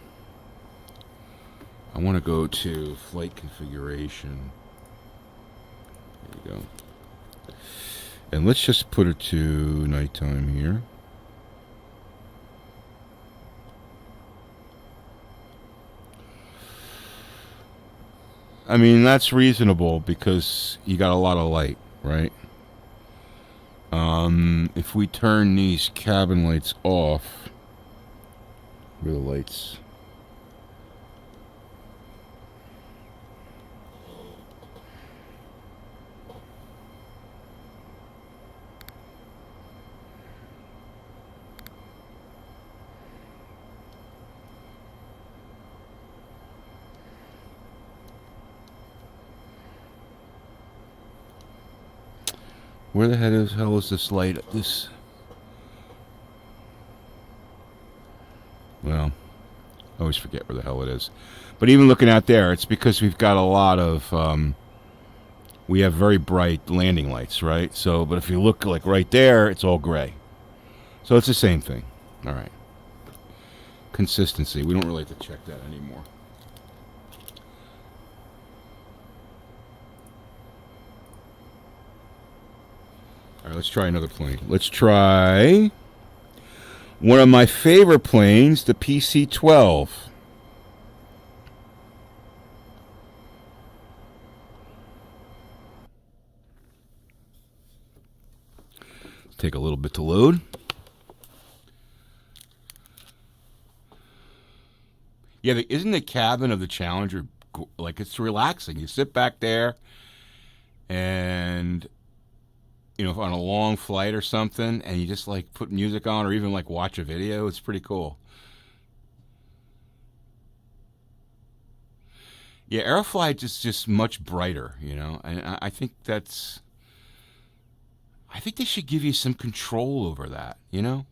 I want to go to flight configuration. There you go. And let's just put it to nighttime here. I mean, that's reasonable because you got a lot of light, right? If we turn these cabin lights off, where are the lights? Where the hell is this light? Well, I always forget where the hell it is. But even looking out there, it's because we've got a lot of, we have very bright landing lights, right? So, but if you look like right there, it's all gray. So it's the same thing. All right. Consistency. We don't really have to check that anymore. All right, let's try another plane. Let's try one of my favorite planes, the PC-12. Take a little bit to load. Yeah, isn't the cabin of the Challenger, like, it's relaxing. You sit back there and, on a long flight or something, and you just, like, put music on or even, like, watch a video. It's pretty cool. Yeah, Aerofly is just much brighter, you know. And I think that's. I think they should give you some control over that, you know.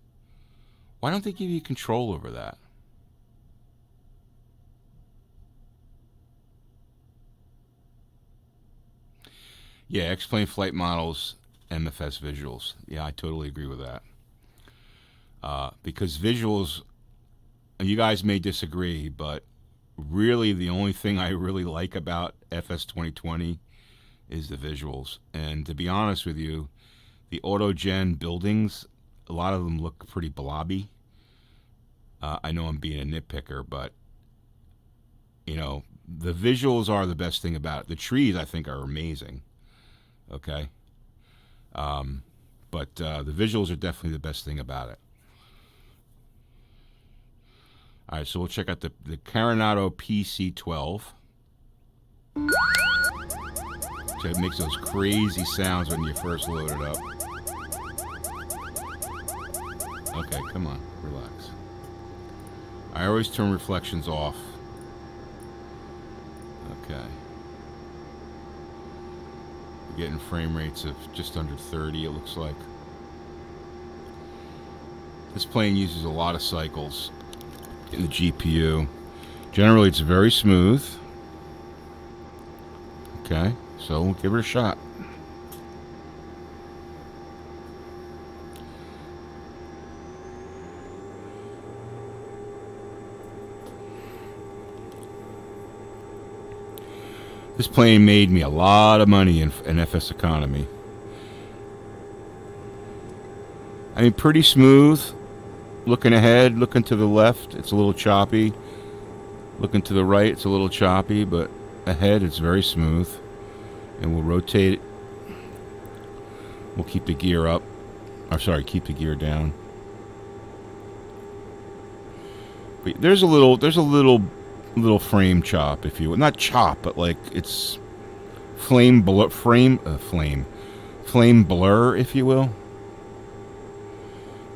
Why don't they give you control over that? Yeah, X-Plane flight models, MFS visuals. Yeah, I totally agree with that. Because visuals, you guys may disagree, but really the only thing I really like about FS 2020 is the visuals. And to be honest with you, the autogen buildings, a lot of them look pretty blobby. I know I'm being a nitpicker, but you know, the visuals are the best thing about it. The trees, I think, are amazing. Okay, but the visuals are definitely the best thing about it. All right, so we'll check out the Carenado PC-12. So it makes those crazy sounds when you first load it up. Okay, come on, relax. I always turn reflections off. Okay. Getting frame rates of just under 30, it looks like. This plane uses a lot of cycles in the GPU. Generally, it's very smooth. Okay, so we'll give it a shot. This plane made me a lot of money in FS economy. I mean, pretty smooth. Looking ahead, looking to the left, it's a little choppy. Looking to the right, it's a little choppy, but ahead, it's very smooth. And we'll rotate it. We'll keep the gear up. Or sorry, keep the gear down. But there's a little frame chop, if you will. Not chop, but like it's flame blur, if you will.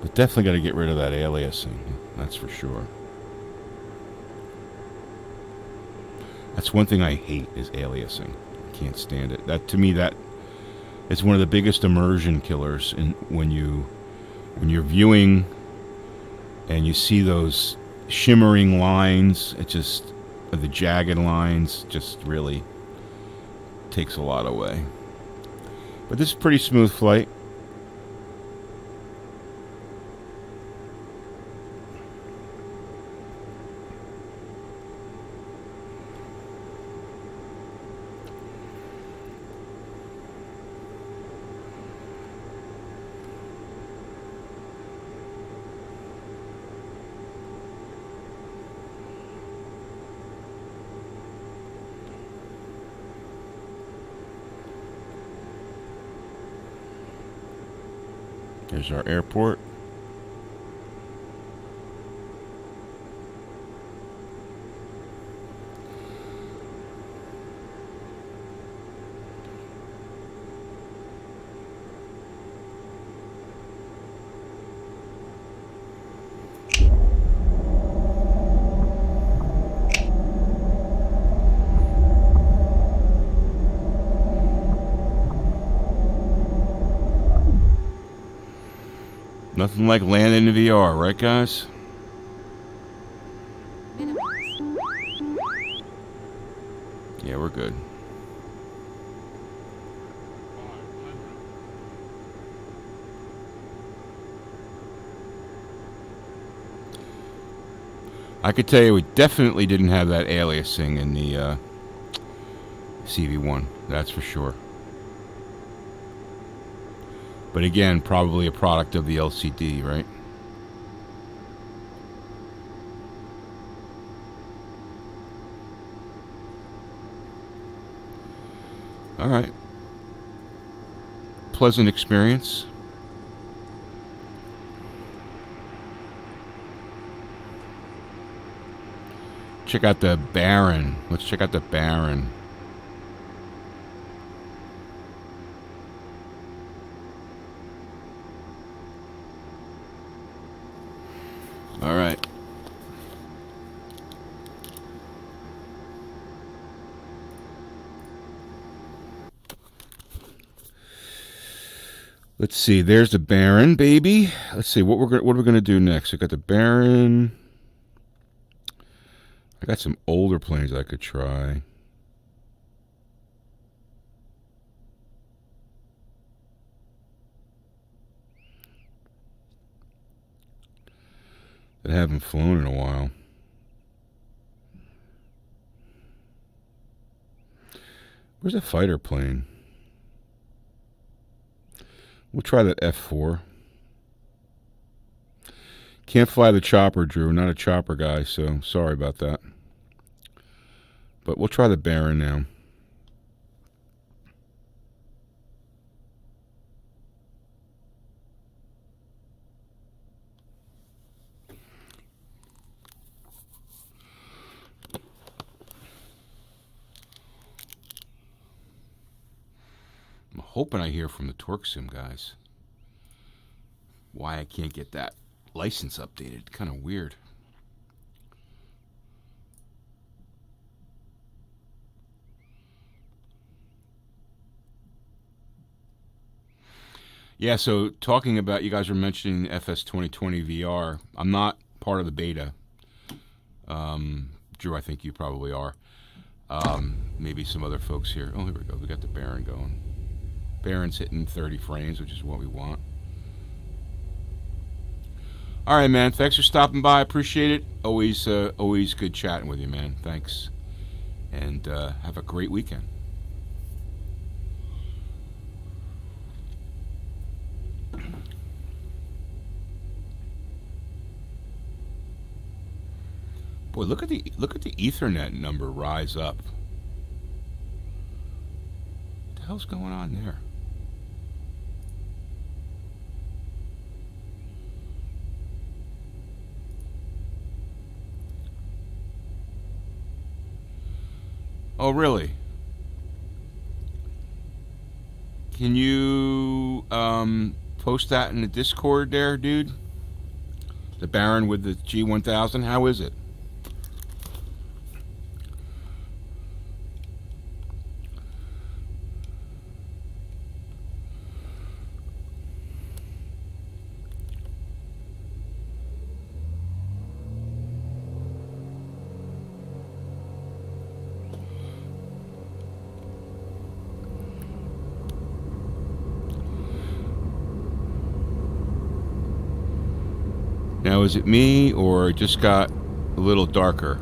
But definitely got to get rid of that aliasing. That's for sure. That's one thing I hate is aliasing. I can't stand it. That to me, that is one of the biggest immersion killers. In when you're viewing and you see those shimmering lines, it just the jagged lines just really takes a lot away. But this is a pretty smooth flight. There's our airport. Nothing like landing in VR, right, guys? Yeah, we're good. I could tell you we definitely didn't have that aliasing in the CV1. That's for sure. But again, probably a product of the LCD, right? All right. Pleasant experience. Check out the Baron. Let's check out the Baron. All right. Let's see. There's the Baron, baby. Let's see what are we gonna do next. I got the Baron. I got some older planes I could try. That haven't flown in a while. Where's a fighter plane? We'll try that F4. Can't fly the chopper, Drew. Not a chopper guy, so sorry about that. But we'll try the Baron now. I'm hoping I hear from the Torque Sim guys. Why I can't get that license updated. Kind of weird. Yeah, so talking about, you guys were mentioning FS 2020 VR. I'm not part of the beta. Drew, I think you probably are. Maybe some other folks here. Oh, here we go. We got the Baron going. Baron's hitting 30 frames, which is what we want. All right, man. Thanks for stopping by. I appreciate it. Always good chatting with you, man. Thanks. And have a great weekend. Boy, look at the Ethernet number rise up. What the hell's going on there? Oh, really? Can you post that in the Discord there, dude? The Baron with the G1000, how is it? Now, is it me, or it just got a little darker?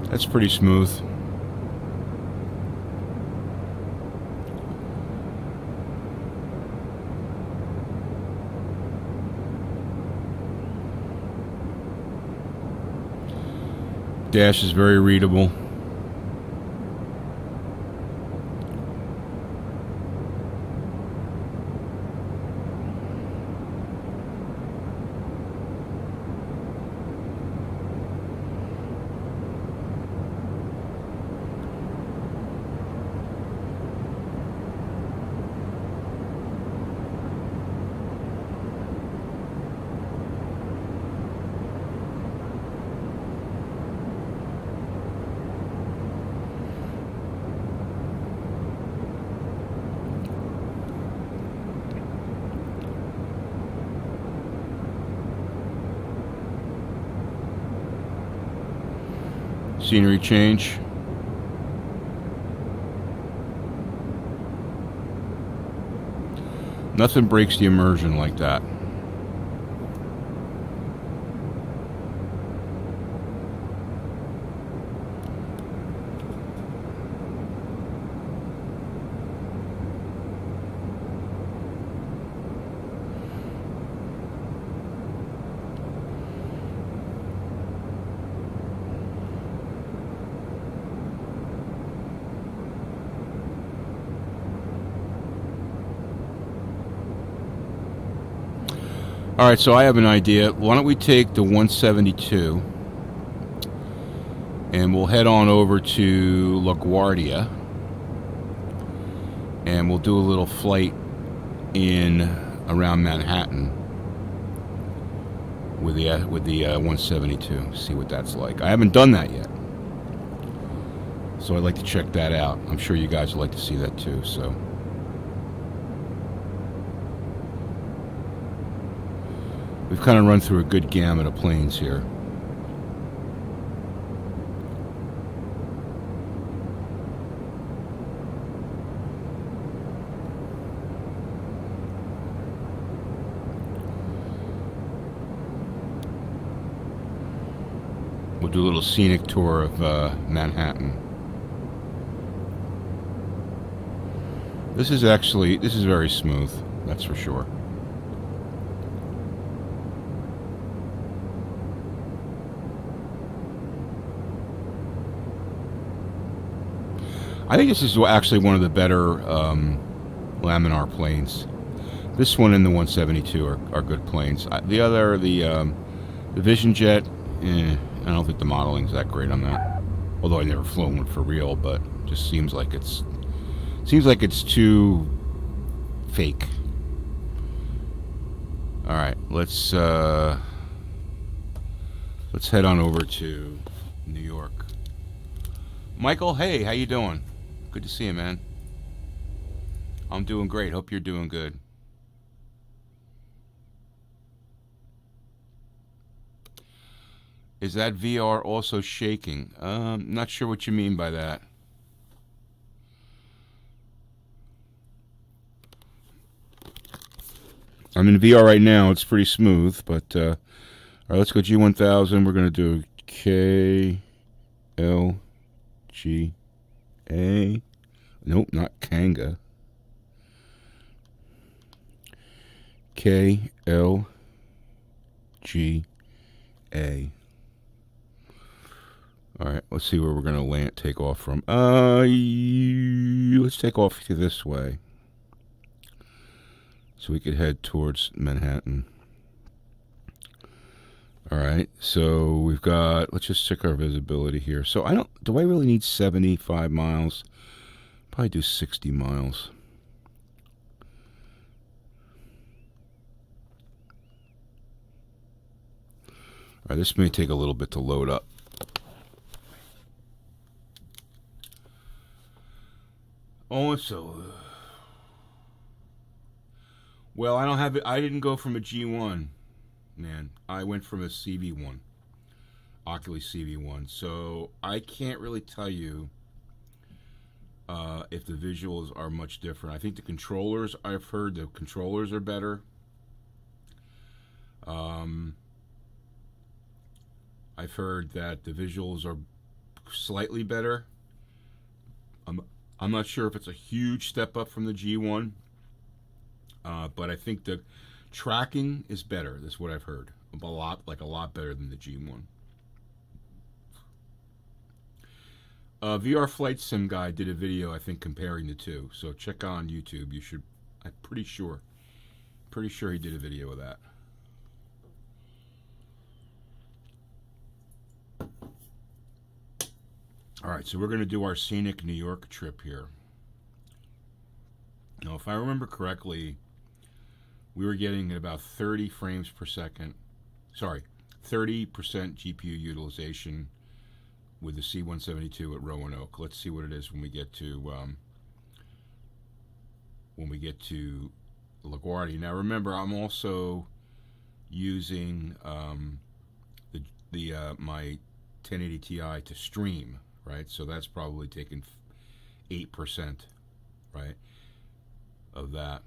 That's pretty smooth. Dash is very readable. Scenery change. Nothing breaks the immersion like that. Alright, so I have an idea. Why don't we take the 172 and we'll head on over to LaGuardia and we'll do a little flight in around Manhattan with the 172. See what that's like. I haven't done that yet, so I'd like to check that out. I'm sure you guys would like to see that too. So we've kind of run through a good gamut of planes here. We'll do a little scenic tour of Manhattan. This is very smooth, that's for sure. I think this is actually one of the better laminar planes. This one and the 172 are good planes. The Vision Jet, I don't think the modeling's that great on that. Although I never flown one for real, but it just seems like it's too fake. All right, let's head on over to New York. Michael, hey, how you doing? Good to see you, man. I'm doing great. Hope you're doing good. Is that VR also shaking? Not sure what you mean by that. I'm in VR right now. It's pretty smooth, but all right, let's go G1000. We're going to do KLGA. Nope, not Kanga. KLGA. All right, let's see where we're going to take off from. Let's take off this way, so we could head towards Manhattan. All right, so we've got. Let's just check our visibility here. So do I really need 75 miles? Probably do 60 miles. All right, this may take a little bit to load up. Also, well, I don't have it. I didn't go from a G1, man. I went from a CV1, Oculus CV1. So I can't really tell you if the visuals are much different. I think the controllers, I've heard the controllers are better. I've heard that the visuals are slightly better. I'm not sure if it's a huge step up from the G1, but I think the tracking is better. That's what I've heard. A lot better than the G1. VR Flight Sim Guy did a video, I think, comparing the two. So check on YouTube. You should. I'm pretty sure he did a video of that. All right, so we're going to do our scenic New York trip here. Now, if I remember correctly, we were getting about 30 frames per second. Sorry, 30% GPU utilization with the C172 at Roanoke. Let's see what it is when we get to LaGuardia. Now, remember, I'm also using my 1080 Ti to stream. Right, so that's probably taken 8%, right, of that.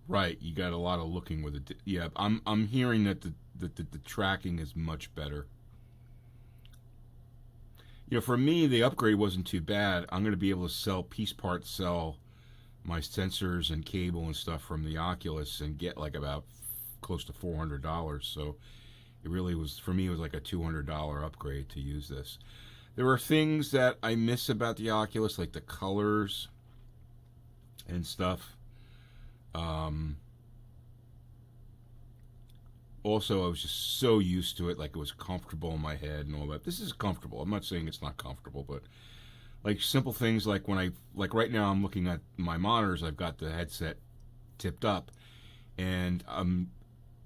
Right, you got a lot of looking with it. Yeah, I'm hearing that the tracking is much better. You know, for me, the upgrade wasn't too bad. I'm going to be able to sell my sensors and cable and stuff from the Oculus and get like about close to $400. So it really was, for me, it was like a $200 upgrade to use this. There are things that I miss about the Oculus, like the colors. and stuff. Also, I was just so used to it, like it was comfortable in my head and all that. This is comfortable. I'm not saying it's not comfortable, but like simple things like when like right now I'm looking at my monitors, I've got the headset tipped up, and I'm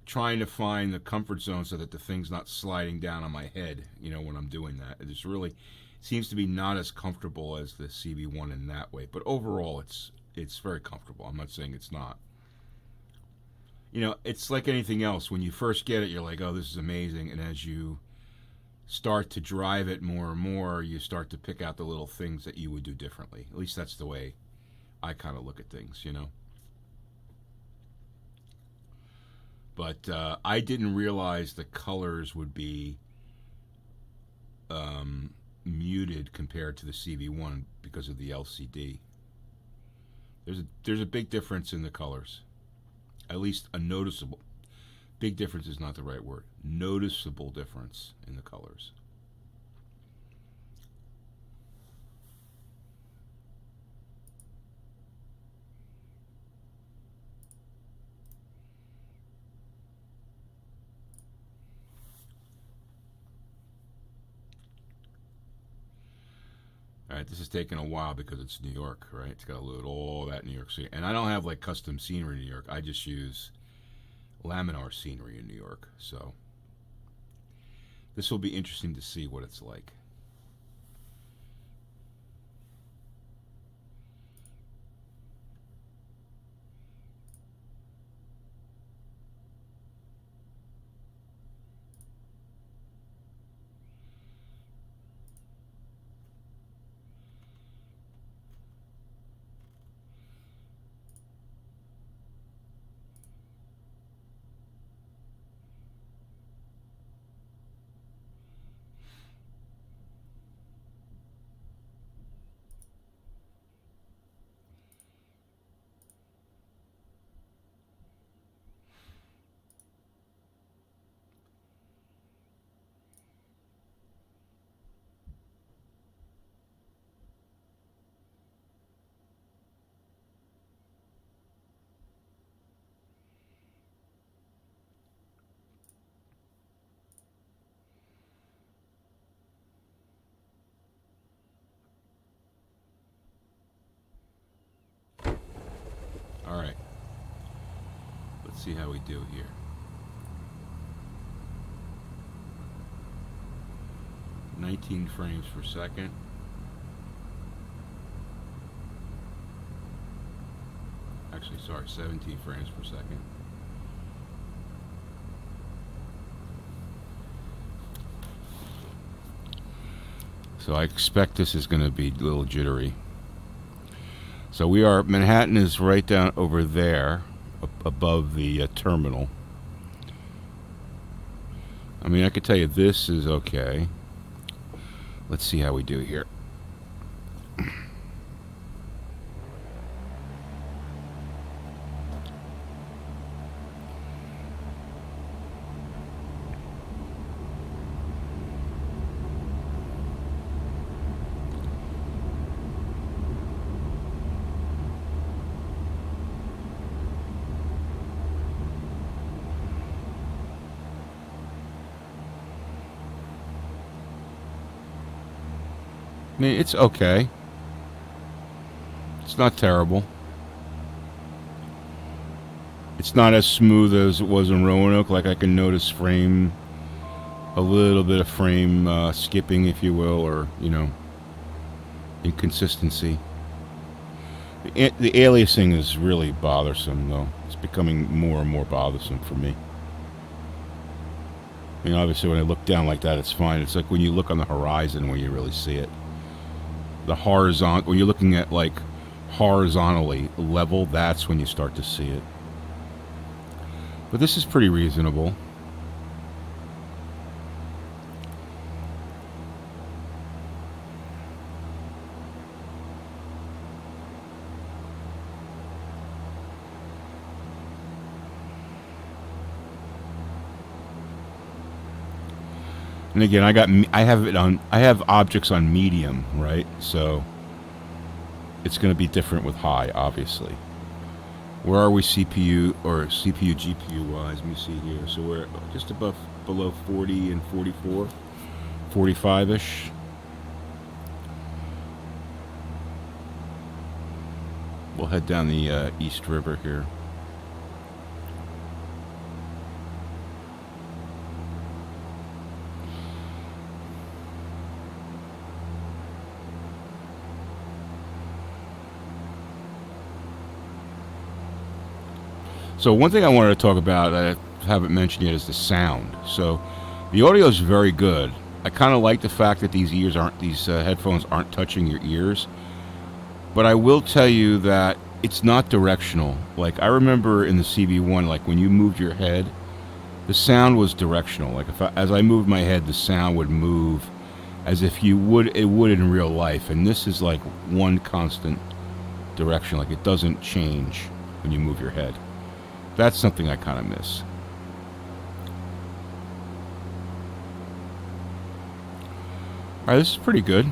trying to find the comfort zone so that the thing's not sliding down on my head, when I'm doing that. It's really seems to be not as comfortable as the CB1 in that way, but overall it's very comfortable. I'm not saying it's not. It's like anything else. When you first get it, you're like, oh, this is amazing. And as you start to drive it more and more, you start to pick out the little things that you would do differently. At least that's the way I kind of look at things, But I didn't realize the colors would be muted compared to the CB1 because of the LCD. There's a big difference in the colors. At least a noticeable. Big difference is not the right word. Noticeable difference in the colors. All right, this is taking a while because it's New York, right? It's got to load all that New York City. And I don't have like custom scenery in New York. I just use laminar scenery in New York. So this will be interesting to see what it's like. All right. Let's see how we do here. "19 frames per second. Actually, sorry, 17 frames per second. So I expect this is going to be a little jittery. So Manhattan is right down over there, above the terminal. I mean, I could tell you this is okay. Let's see how we do here. I mean, it's okay. It's not terrible. It's not as smooth as it was in Roanoke. Like I can notice a little bit of frame skipping, if you will, or, inconsistency. The aliasing is really bothersome, though. It's becoming more and more bothersome for me. I mean, obviously, when I look down like that, it's fine. It's like when you look on the horizon when you really see it. When you're looking at like horizontally level, that's when you start to see it. But this is pretty reasonable. And again, I have objects on medium, right? So it's going to be different with high, obviously. Where are we CPU or CPU GPU wise? Let me see here. So we're just below 40 and 44, 45-ish. We'll head down the East River here. So one thing I wanted to talk about that I haven't mentioned yet is the sound. So the audio is very good. I kind of like the fact that these headphones aren't touching your ears. But I will tell you that it's not directional. Like I remember in the CB1, like when you moved your head, the sound was directional. Like as I moved my head, the sound would move as if it would in real life. And this is like one constant direction. Like it doesn't change when you move your head. That's something I kind of miss. All right, this is pretty good.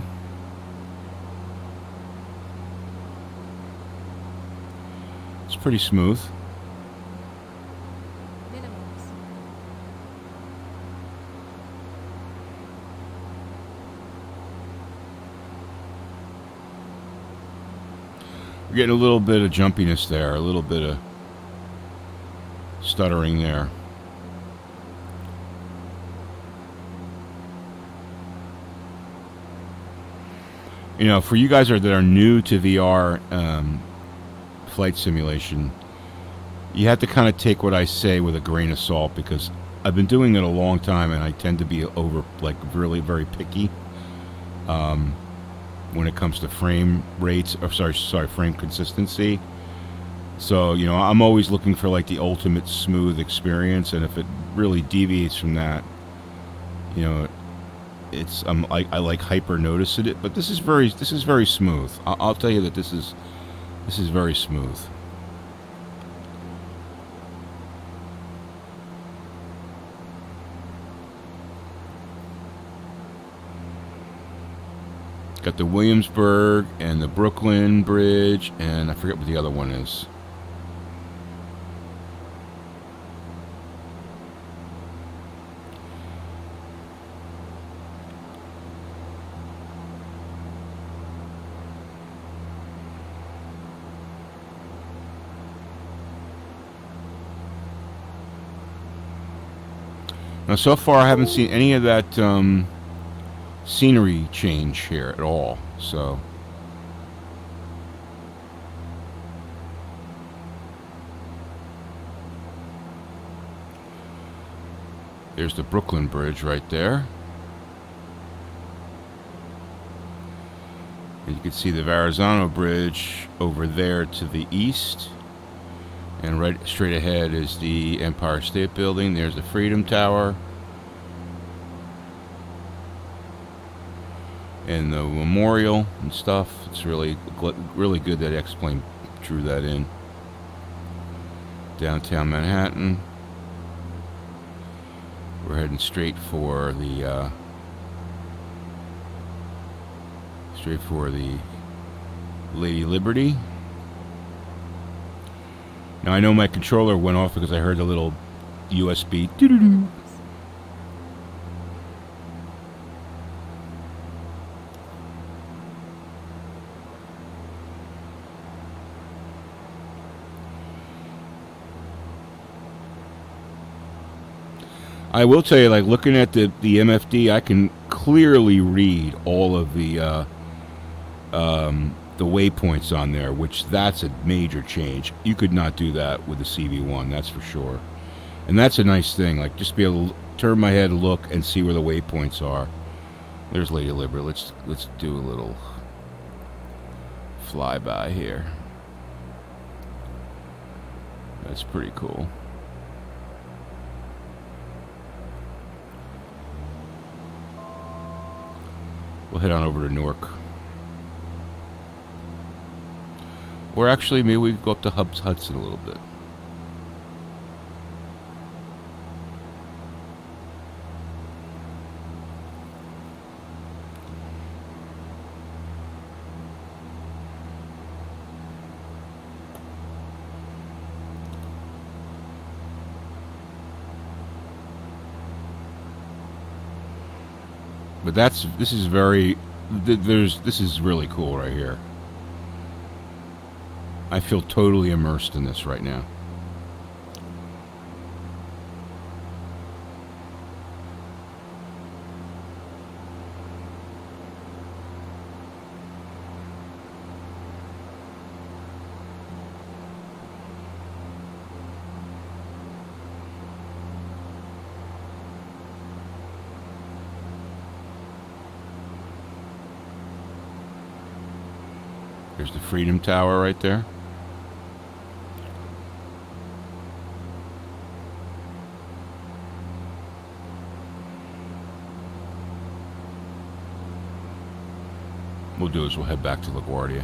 It's pretty smooth. Minimums. We're getting a little bit of jumpiness there, a little bit of stuttering there. You know, for you guys that are new to VR flight simulation, you have to kind of take what I say with a grain of salt, because I've been doing it a long time and I tend to be really very picky when it comes to frame rates, or frame consistency. So, you know, I'm always looking for like the ultimate smooth experience, and if it really deviates from that, you know, I like hyper notice it. But this is very smooth. I'll tell you that this is very smooth. Got the Williamsburg and the Brooklyn Bridge, and I forget what the other one is. Now, so far, I haven't seen any of that scenery change here at all. So, there's the Brooklyn Bridge right there. And you can see the Verrazano Bridge over there to the east. And right straight ahead is the Empire State Building. There's the Freedom Tower. And the memorial and stuff. It's really good that X Plane drew that in. Downtown Manhattan. We're heading straight for the Lady Liberty. Now I know my controller went off because I heard the little USB doo-doo-doo. I will tell you, like looking at the MFD, I can clearly read all of the waypoints on there, which that's a major change. You could not do that with the CV1, that's for sure. And that's a nice thing, like just be able to turn my head, look, and see where the waypoints are. There's Lady Liberty. Let's do a little flyby here. That's pretty cool. We'll head on over to Newark. Or actually, maybe we go up to Hudson a little bit. But this is very, this is really cool right here. I feel totally immersed in this right now. There's the Freedom Tower right there. We'll do is we'll head back to LaGuardia.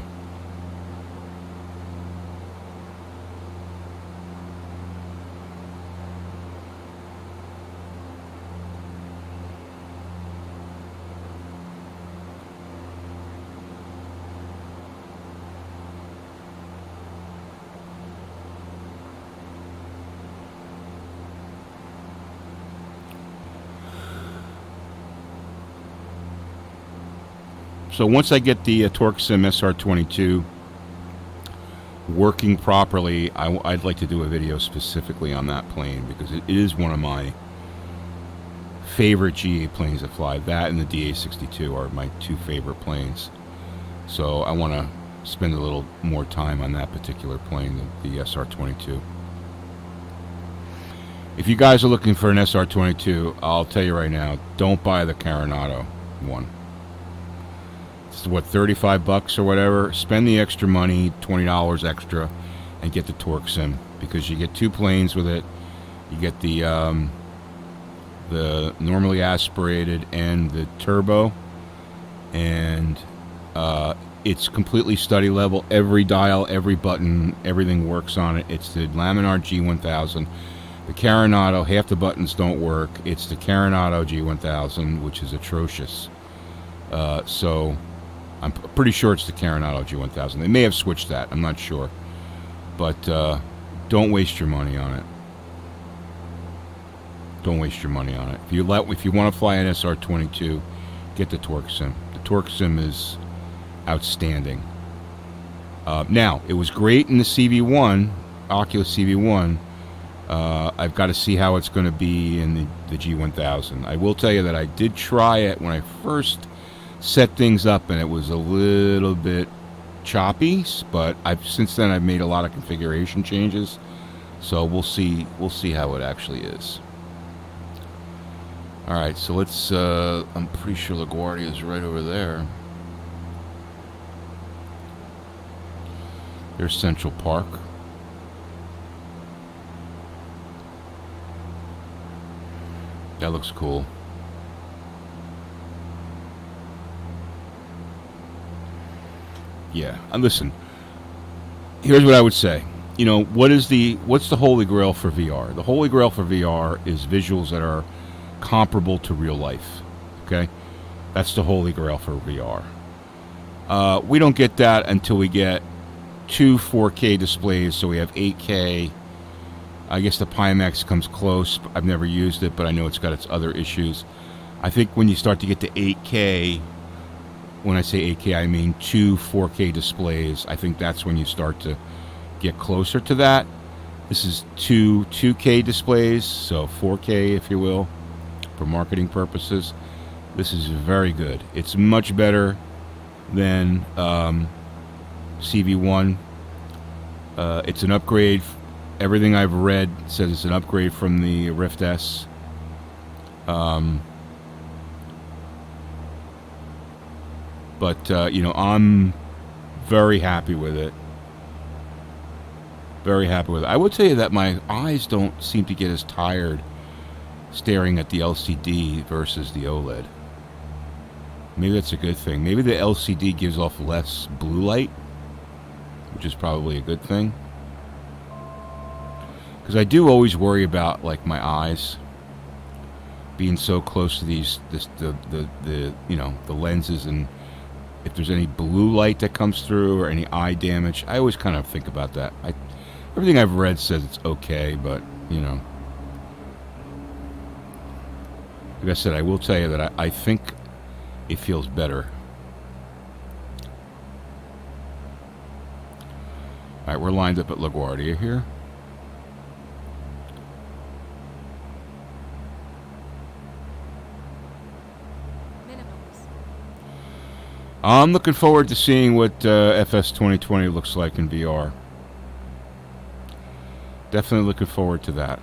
So once I get the TorqueSim SR22 working properly, I'd like to do a video specifically on that plane, because it is one of my favorite GA planes to fly. That and the DA-62 are my two favorite planes. So I want to spend a little more time on that particular plane, the SR22. If you guys are looking for an SR22, I'll tell you right now, don't buy the Carenado one. It's what, 35 bucks or whatever. Spend the extra money, $20 extra, and get the TorqueSim, because you get two planes with it. You get the normally aspirated and the turbo, and it's completely study level. Every dial, every button, everything works on it. It's the Laminar G1000. The Carenado, half the buttons don't work. It's the Carenado G1000, which is atrocious. So I'm pretty sure it's the Carenado G1000. They may have switched that. I'm not sure. But don't waste your money on it. Don't waste your money on it. If you want to fly an SR22, get the TorqueSim. The TorqueSim is outstanding. Now, it was great in the CV1, Oculus CV1. I've got to see how it's going to be in the G1000. I will tell you that I did try it when I first set things up, and it was a little bit choppy, but since then I've made a lot of configuration changes, so we'll see how it actually is. All right, so let's I'm pretty sure LaGuardia is right over there. There's Central Park. That looks cool. Yeah, and listen, here's what I would say. You know, what's the holy grail for VR? The holy grail for VR is visuals that are comparable to real life. Okay? That's the holy grail for VR. We don't get that until we get two 4K displays, so we have 8K. I guess the Pimax comes close. I've never used it, but I know it's got its other issues. I think when you start to get to 8K, when I say 8K, I mean two 4K displays. I think that's when you start to get closer to that. This is two 2K displays, so 4K, if you will, for marketing purposes. This is very good. It's much better than CV1. It's an upgrade. Everything I've read says it's an upgrade from the Rift S. But, you know, I'm very happy with it. Very happy with it. I would tell you that my eyes don't seem to get as tired staring at the LCD versus the OLED. Maybe that's a good thing. Maybe the LCD gives off less blue light, which is probably a good thing. Because I do always worry about, like, my eyes being so close to the you know, the lenses, and if there's any blue light that comes through or any eye damage. I always kind of think about that. Everything I've read says it's okay, but, you know. Like I said, I will tell you that I think it feels better. All right, we're lined up at LaGuardia here. I'm looking forward to seeing what FS 2020 looks like in VR. Definitely looking forward to that.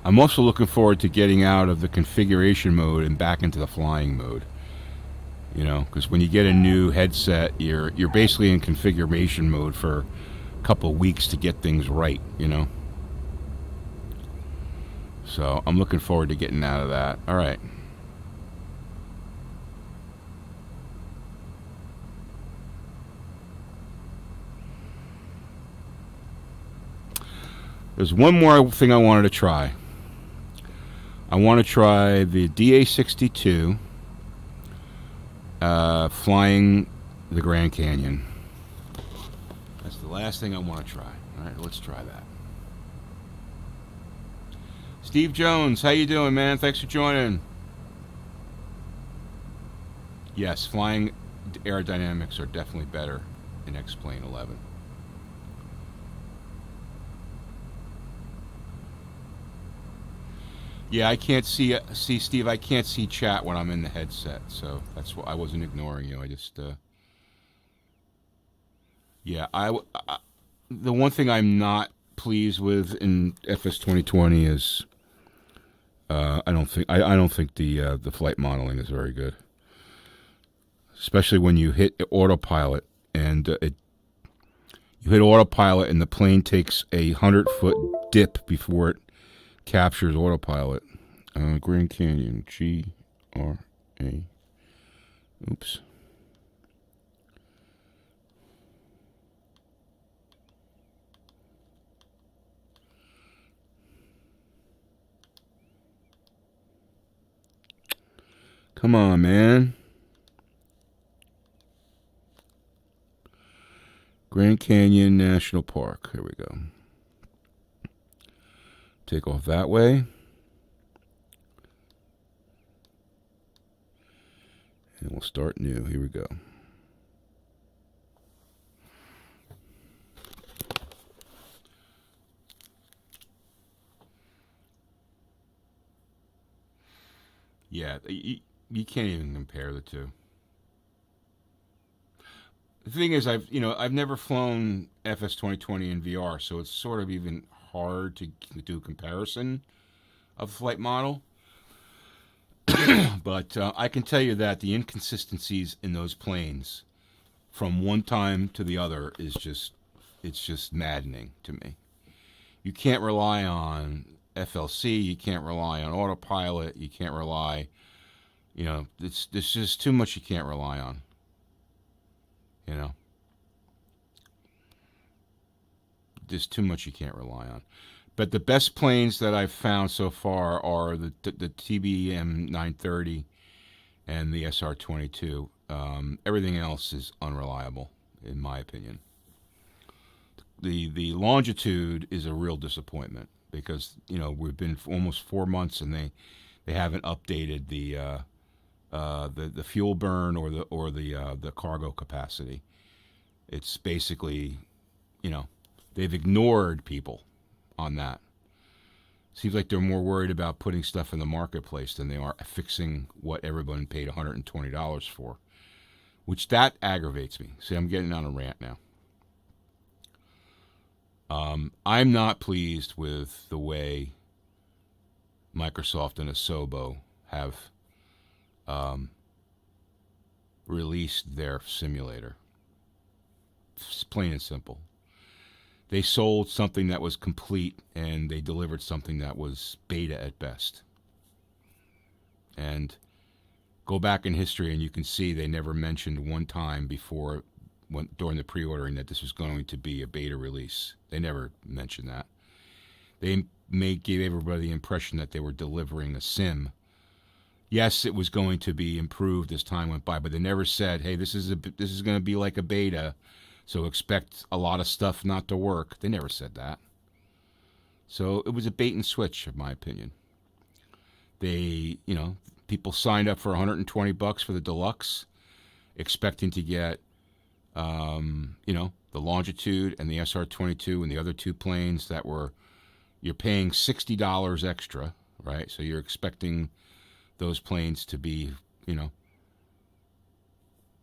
I'm also looking forward to getting out of the configuration mode and back into the flying mode. You know, because when you get a new headset, you're basically in configuration mode for a couple of weeks to get things right, you know. So I'm looking forward to getting out of that. All right. There's one more thing I wanted to try. I want to try the DA-62 flying the Grand Canyon. That's the last thing I want to try. All right, let's try that. Steve Jones, how you doing, man? Thanks for joining. Yes, flying aerodynamics are definitely better in X Plane 11. Yeah, I can't see Steve. I can't see chat when I'm in the headset, so that's why I wasn't ignoring you. I just, yeah, the one thing I'm not pleased with in FS 2020 is, I don't think the flight modeling is very good, especially when you hit autopilot and you hit autopilot and the plane takes a 100-foot dip before it captures autopilot. Grand Canyon, GRA. Oops. Come on, man. Grand Canyon National Park. Here we go. Take off that way. And we'll start new. Here we go. Yeah, you can't even compare the two. The thing is, I've never flown FS 2020 in VR, so it's sort of even hard to do a comparison of the flight model. But I can tell you that the inconsistencies in those planes from one time to the other is just maddening to me. You can't rely on FLC, you can't rely on autopilot, you can't rely, there's just too much you can't rely on. There's too much you can't rely on. But the best planes that I've found so far are the TBM 930 and the SR22. Everything else is unreliable, in my opinion. The Longitude is a real disappointment because we've been almost 4 months and they haven't updated the fuel burn or the cargo capacity. It's basically they've ignored people on that. Seems like they're more worried about putting stuff in the marketplace than they are fixing what everyone paid $120 for, which that aggravates me. See, I'm getting on a rant now. I'm not pleased with the way Microsoft and Asobo have released their simulator. plain and simple. They sold something that was complete, and they delivered something that was beta at best. And go back in history, and you can see they never mentioned one time before, during the pre-ordering, that this was going to be a beta release. They never mentioned that. They gave everybody the impression that they were delivering a sim. Yes, it was going to be improved as time went by, but they never said, "Hey, this is going to be like a beta, so expect a lot of stuff not to work." They never said that. So it was a bait and switch, in my opinion. They, people signed up for $120 for the deluxe, expecting to get, the Longitude and the SR22 and the other two planes that you're paying $60 extra, right? So you're expecting those planes to be,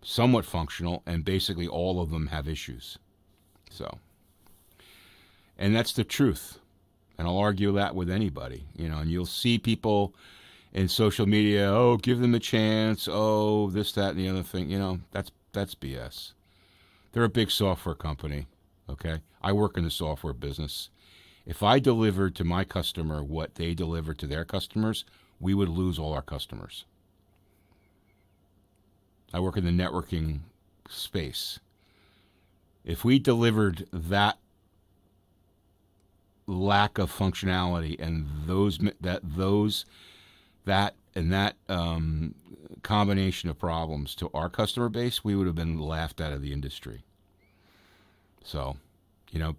somewhat functional, and basically all of them have issues. So, and that's the truth. And I'll argue that with anybody, and you'll see people in social media, "Oh, give them a chance. Oh, this, that, and the other thing." That's BS. They're a big software company, okay? I work in the software business. If I delivered to my customer what they deliver to their customers, we would lose all our customers. I work in the networking space. If we delivered that lack of functionality and that combination of problems to our customer base, we would have been laughed out of the industry. So,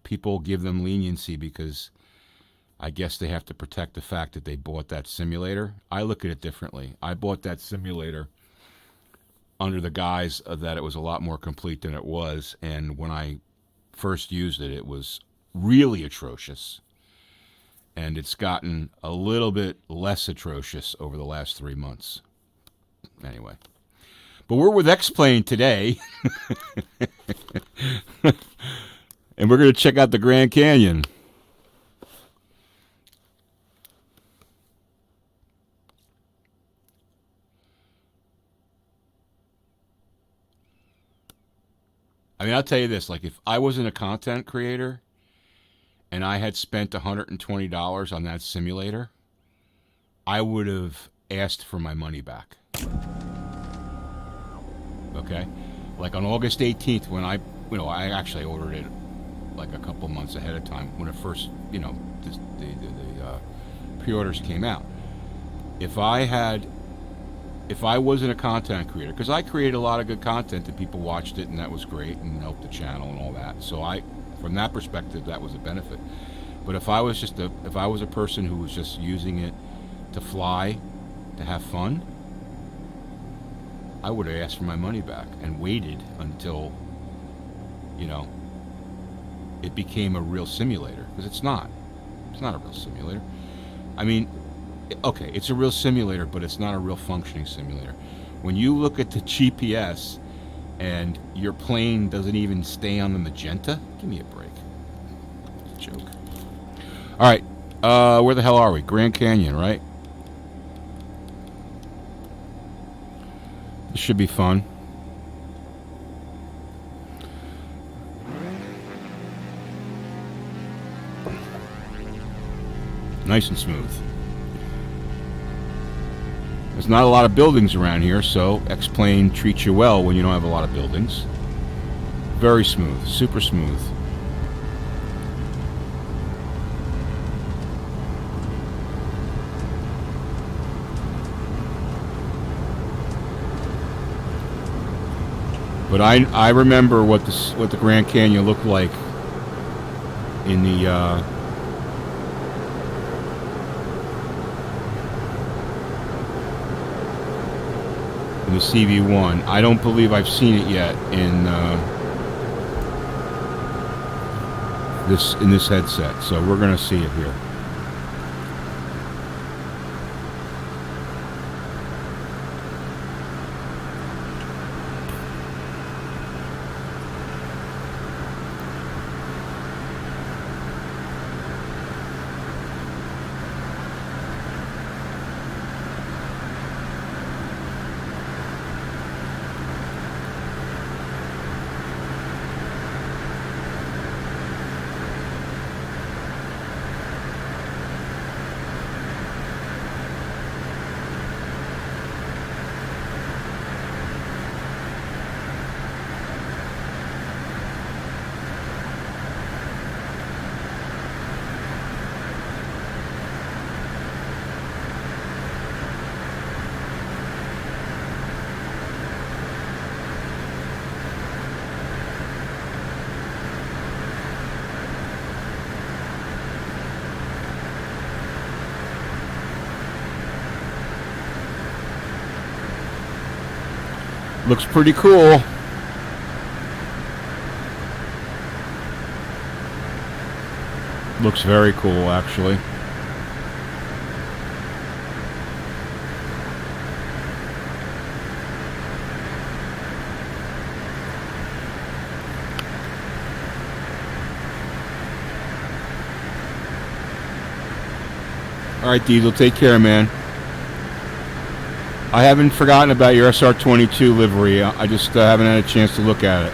people give them leniency because I guess they have to protect the fact that they bought that simulator. I look at it differently. I bought that simulator under the guise that it was a lot more complete than it was, and when I first used it, it was really atrocious. And it's gotten a little bit less atrocious over the last 3 months. Anyway. But we're with X Plane today. And we're going to check out the Grand Canyon. I mean, I'll tell you this. Like, if I wasn't a content creator and I had spent $120 on that simulator, I would have asked for my money back. Okay? Like on August 18th, when I actually ordered it like a couple months ahead of time when it first, the pre-orders came out. If I wasn't a content creator, because I created a lot of good content and people watched it and that was great and helped the channel and all that. So from that perspective, that was a benefit. But if I was a person who was just using it to fly, to have fun, I would have asked for my money back and waited until, it became a real simulator. Because it's not. It's not a real simulator. I mean, okay, it's a real simulator, but it's not a real functioning simulator. When you look at the GPS and your plane doesn't even stay on the magenta, give me a break. It's a joke. All right, where the hell are we? Grand Canyon, right? This should be fun. Nice and smooth. There's not a lot of buildings around here, so X Plane treats you well when you don't have a lot of buildings. Very smooth, super smooth. But I remember what the Grand Canyon looked like in the CV1. I don't believe I've seen it yet in this headset, so we're gonna see it here. Looks pretty cool. Looks very cool, actually. Alright, Diesel, take care, man. I haven't forgotten about your SR22 livery. I just haven't had a chance to look at it.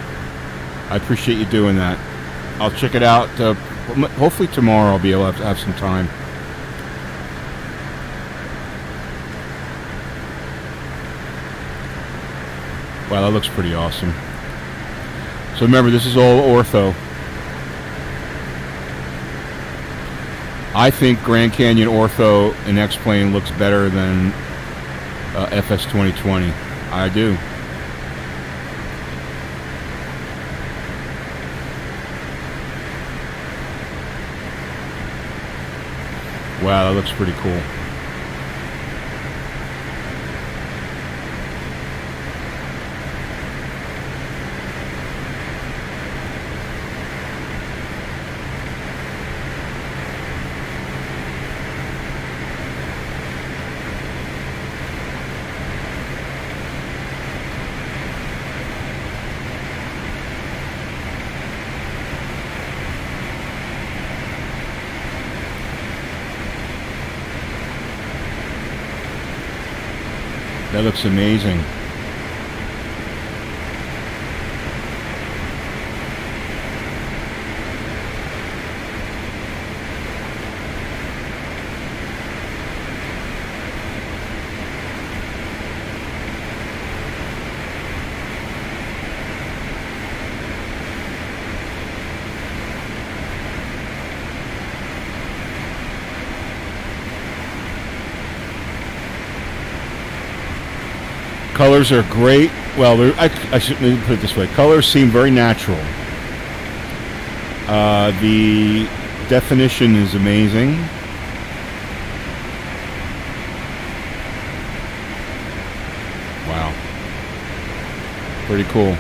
I appreciate you doing that. I'll check it out. Hopefully tomorrow I'll be able to have some time. Wow, that looks pretty awesome. So remember, this is all ortho. I think Grand Canyon ortho in X Plane looks better than FS 2020. I do. Wow, that looks pretty cool. That looks amazing. Colors are great. Well, I should maybe put it this way. Colors seem very natural. The definition is amazing. Wow. Pretty cool.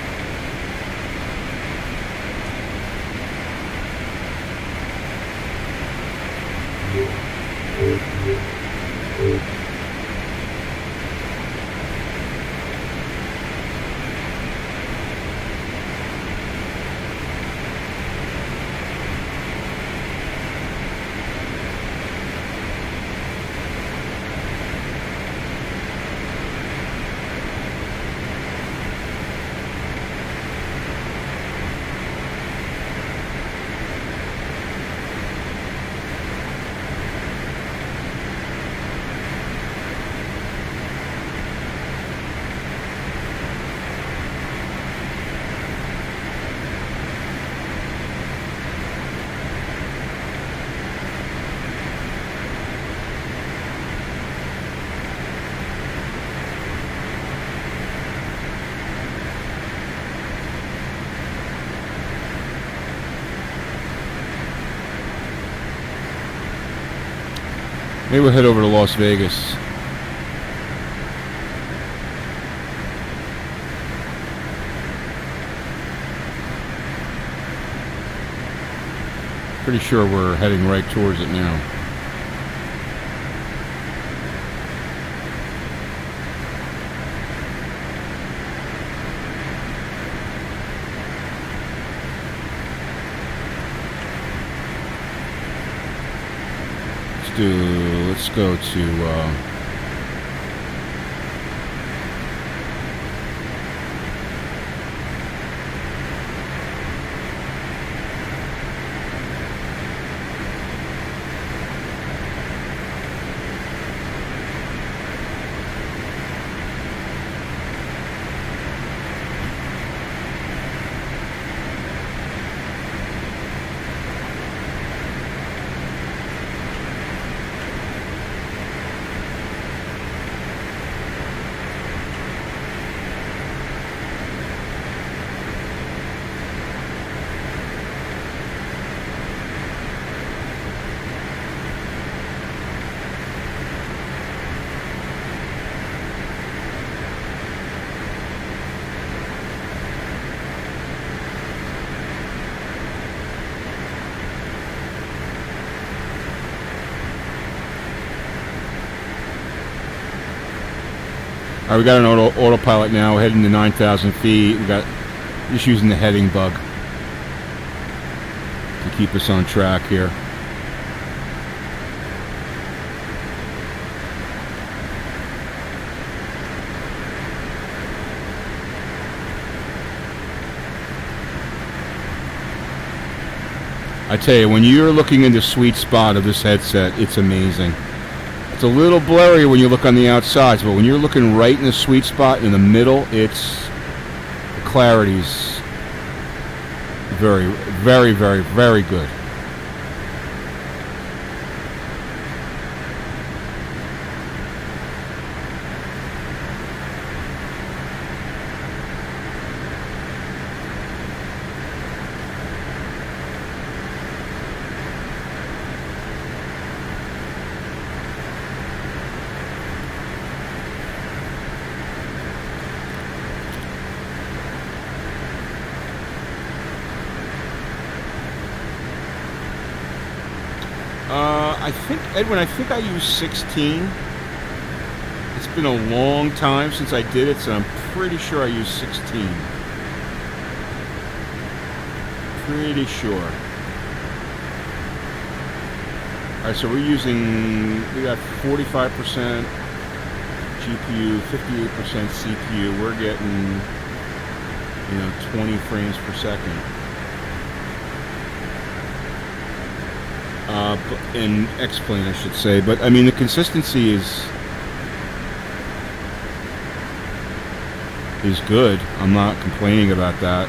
Maybe we'll head over to Las Vegas. Pretty sure we're heading right towards it now. Let's go to All right, we got an autopilot now. We're heading to 9,000 feet. We got just using the heading bug to keep us on track here. I tell you, when you're looking in the sweet spot of this headset, it's amazing. It's a little blurry when you look on the outsides, but when you're looking right in the sweet spot in the middle, the clarity's very, very, very, very good. I think, Edwin, I think I used 16. It's been a long time since I did it, so I'm pretty sure I used 16. Pretty sure. Alright, so we got 45% GPU, 58% CPU. We're getting, 20 frames per second. In X Plane, I should say, but I mean the consistency is good. I'm not complaining about that.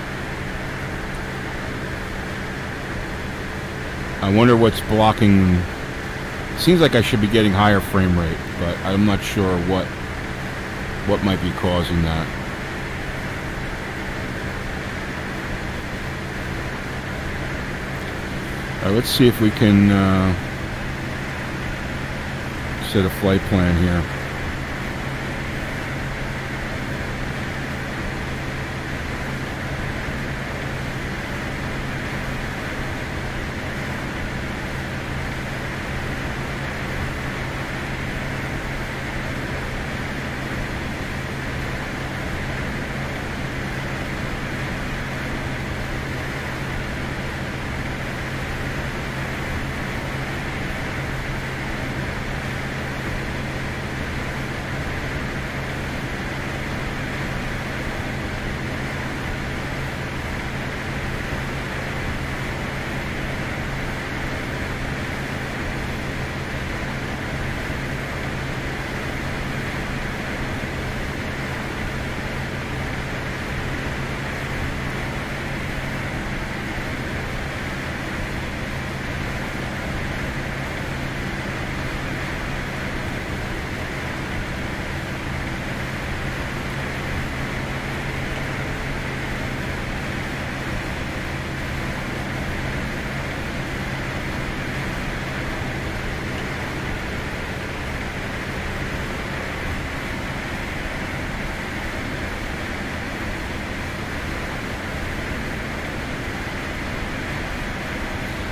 I wonder what's blocking. It seems like I should be getting higher frame rate, but I'm not sure what might be causing that. Let's see if we can set a flight plan here.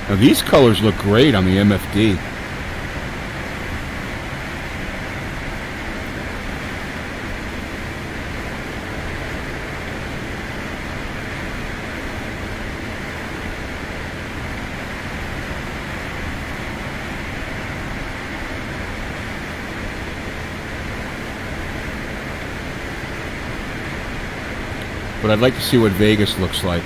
Now these colors look great on the MFD. But I'd like to see what Vegas looks like.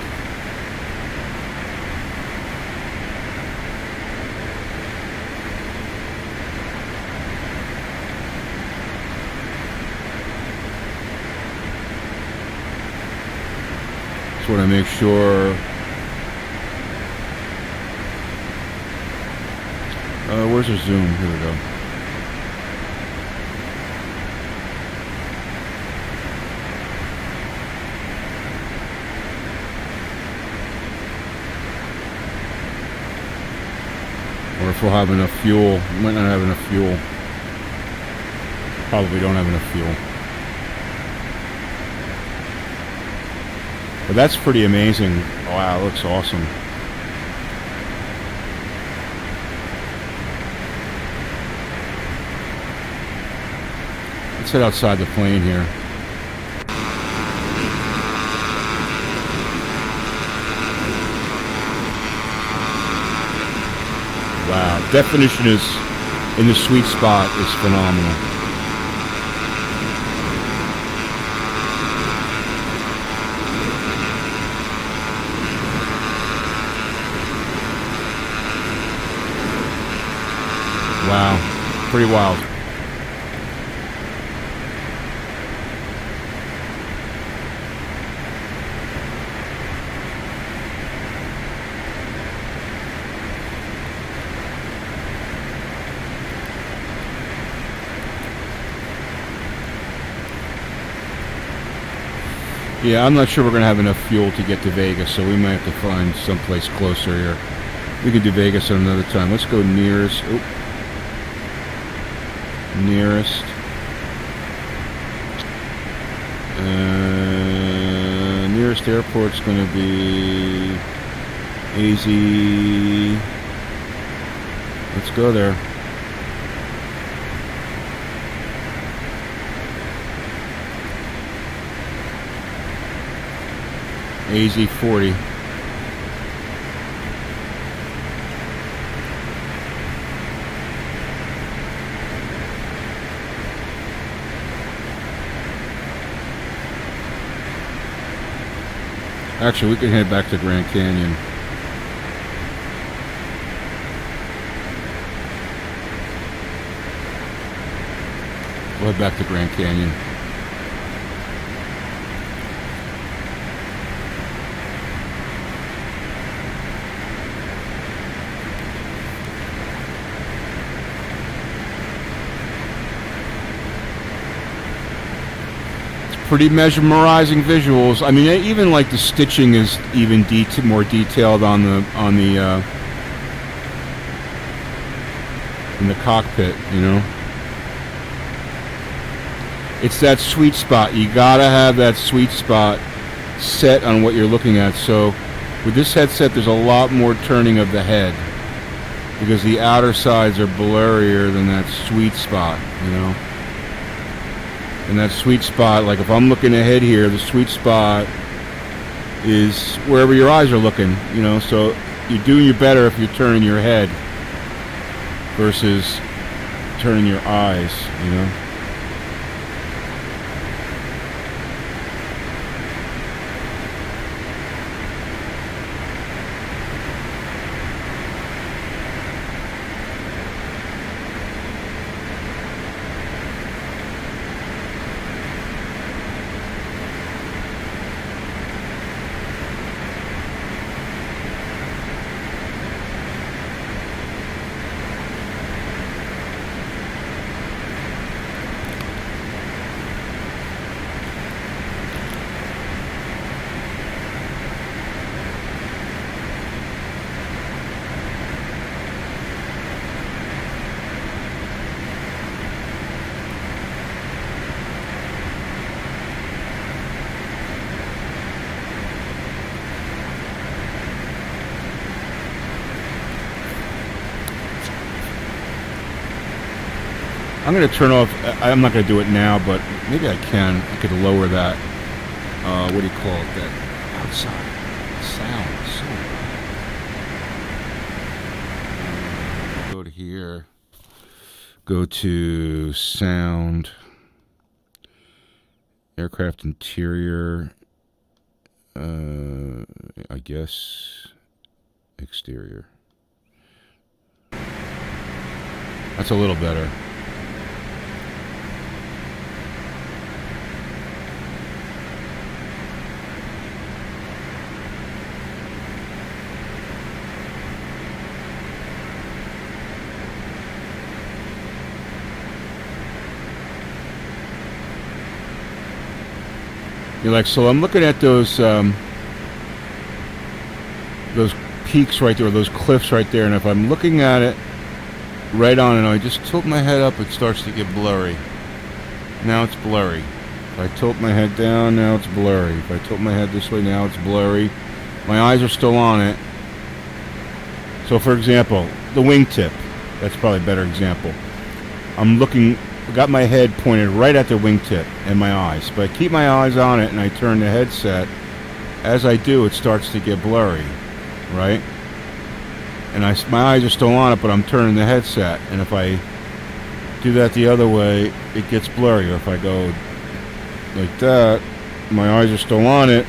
Just want to make sure. Where's the zoom? Here we go. Or if we'll have enough fuel. We might not have enough fuel. Probably don't have enough fuel. But that's pretty amazing. Wow, it looks awesome. Let's head outside the plane here. Wow, definition is in the sweet spot is phenomenal. Wow, pretty wild. Yeah, I'm not sure we're going to have enough fuel to get to Vegas, so we might have to find someplace closer here. We could do Vegas at another time. Let's go nearest. Oop. Nearest. Nearest airport's going to be AZ. Let's go there. AZ40. Actually, we can head back to Grand Canyon. We'll head back to Grand Canyon. Pretty mesmerizing visuals. I mean, even like the stitching is even more detailed on the in the cockpit. You know, it's that sweet spot. You gotta have that sweet spot set on what you're looking at. So with this headset, there's a lot more turning of the head because the outer sides are blurrier than that sweet spot. You know. And that sweet spot, like if I'm looking ahead here, the sweet spot is wherever your eyes are looking, you know, so you're doing your better if you're turning your head versus turning your eyes, you know. I'm going to turn off, I'm not going to do it now, but maybe I can. I could lower that, what do you call it, that outside sound. So go to here, go to sound, aircraft interior, I guess, exterior. That's a little better. You're like, so I'm looking at those peaks right there, or those cliffs right there, and if I'm looking at it right on and I just tilt my head up, it starts to get blurry. Now it's blurry. If I tilt my head down, now it's blurry. If I tilt my head this way, now it's blurry. My eyes are still on it. So for example, the wingtip, that's probably a better example. I'm looking got my head pointed right at the wingtip and my eyes. But I keep my eyes on it and I turn the headset. As I do, it starts to get blurry, right? And my eyes are still on it, but I'm turning the headset. And if I do that the other way, it gets blurry. Or if I go like that, my eyes are still on it,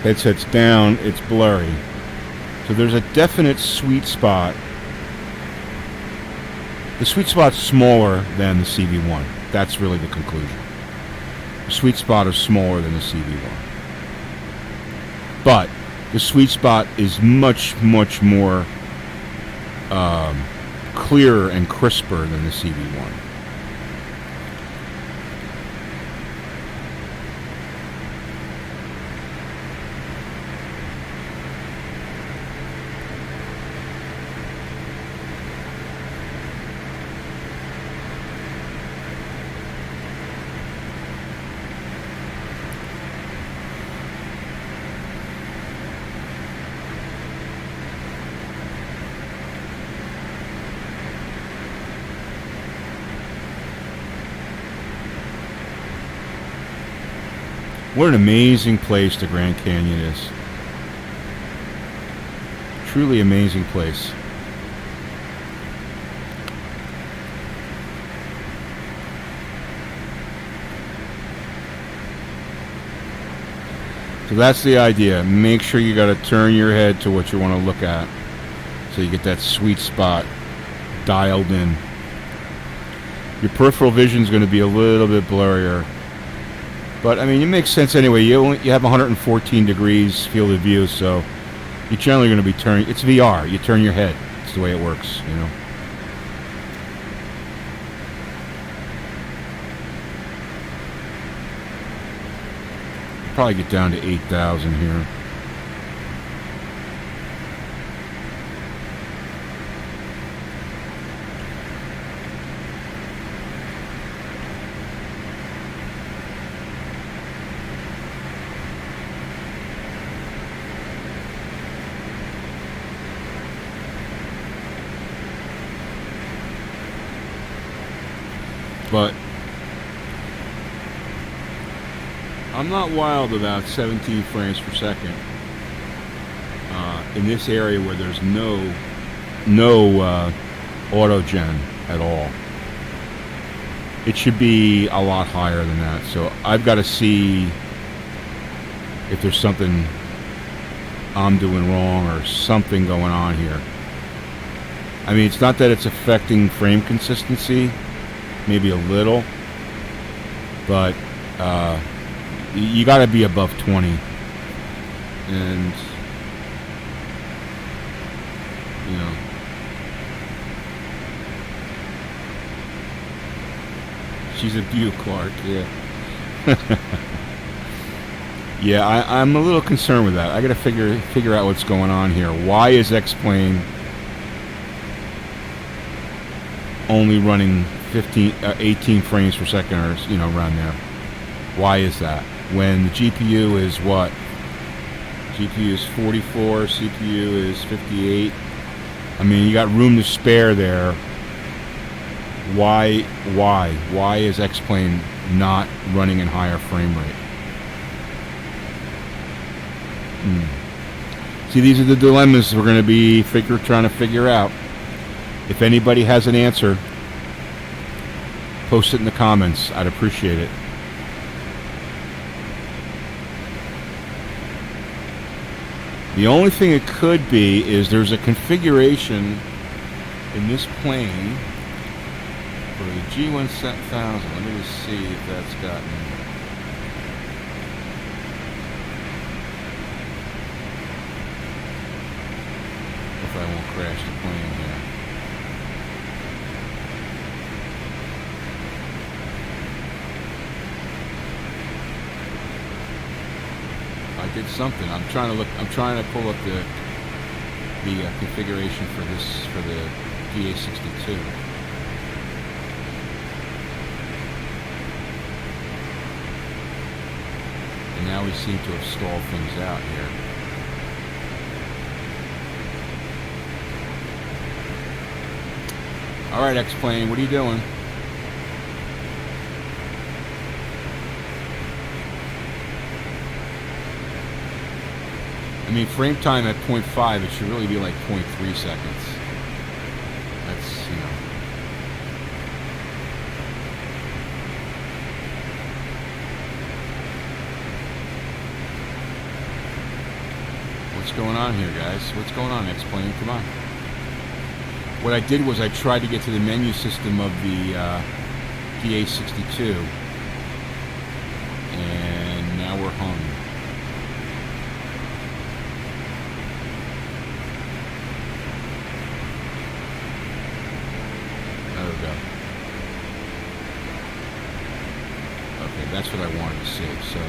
headset's down, it's blurry. So there's a definite sweet spot. The sweet spot's smaller than the CV1. That's really the conclusion. The sweet spot is smaller than the CV1. But the sweet spot is much, much more clearer and crisper than the CV1. What an amazing place the Grand Canyon is. Truly amazing place. So that's the idea. Make sure you got to turn your head to what you want to look at, so you get that sweet spot dialed in. Your peripheral vision is going to be a little bit blurrier. But, I mean, it makes sense anyway. You have 114 degrees field of view, so you're generally going to be turning. It's VR. You turn your head. It's the way it works, you know. Probably get down to 8,000 here. But I'm not wild about 17 frames per second in this area where there's no auto gen at all. It should be a lot higher than that. So I've got to see if there's something I'm doing wrong or something going on here. I mean, it's not that it's affecting frame consistency, maybe a little, but you got to be above 20. And, you know, she's a beaut, Clark, yeah. Yeah, I'm a little concerned with that. I got to figure out what's going on here. Why is X Plane only running 18 frames per second, or, you know, around there? Why is that? When the GPU is what? GPU is 44, CPU is 58. I mean, you got room to spare there. Why is X Plane not running in higher frame rate? See, these are the dilemmas we're going to be trying to figure out. If anybody has an answer, post it in the comments. I'd appreciate it. The only thing it could be is there's a configuration in this plane for the G1000. Let me just see if that's gotten... if I won't crash the plane here. I did something. I'm trying to pull up the configuration for the DA-62. And now we seem to have stalled things out here. All right, X Plane, what are you doing? I mean, frame time at 0.5, it should really be like 0.3 seconds. That's, you know. What's going on here, guys? What's going on, X Plane? Come on. What I did was I tried to get to the menu system of the DA-62, and now we're hung. There we go. Okay, that's what I wanted to see. So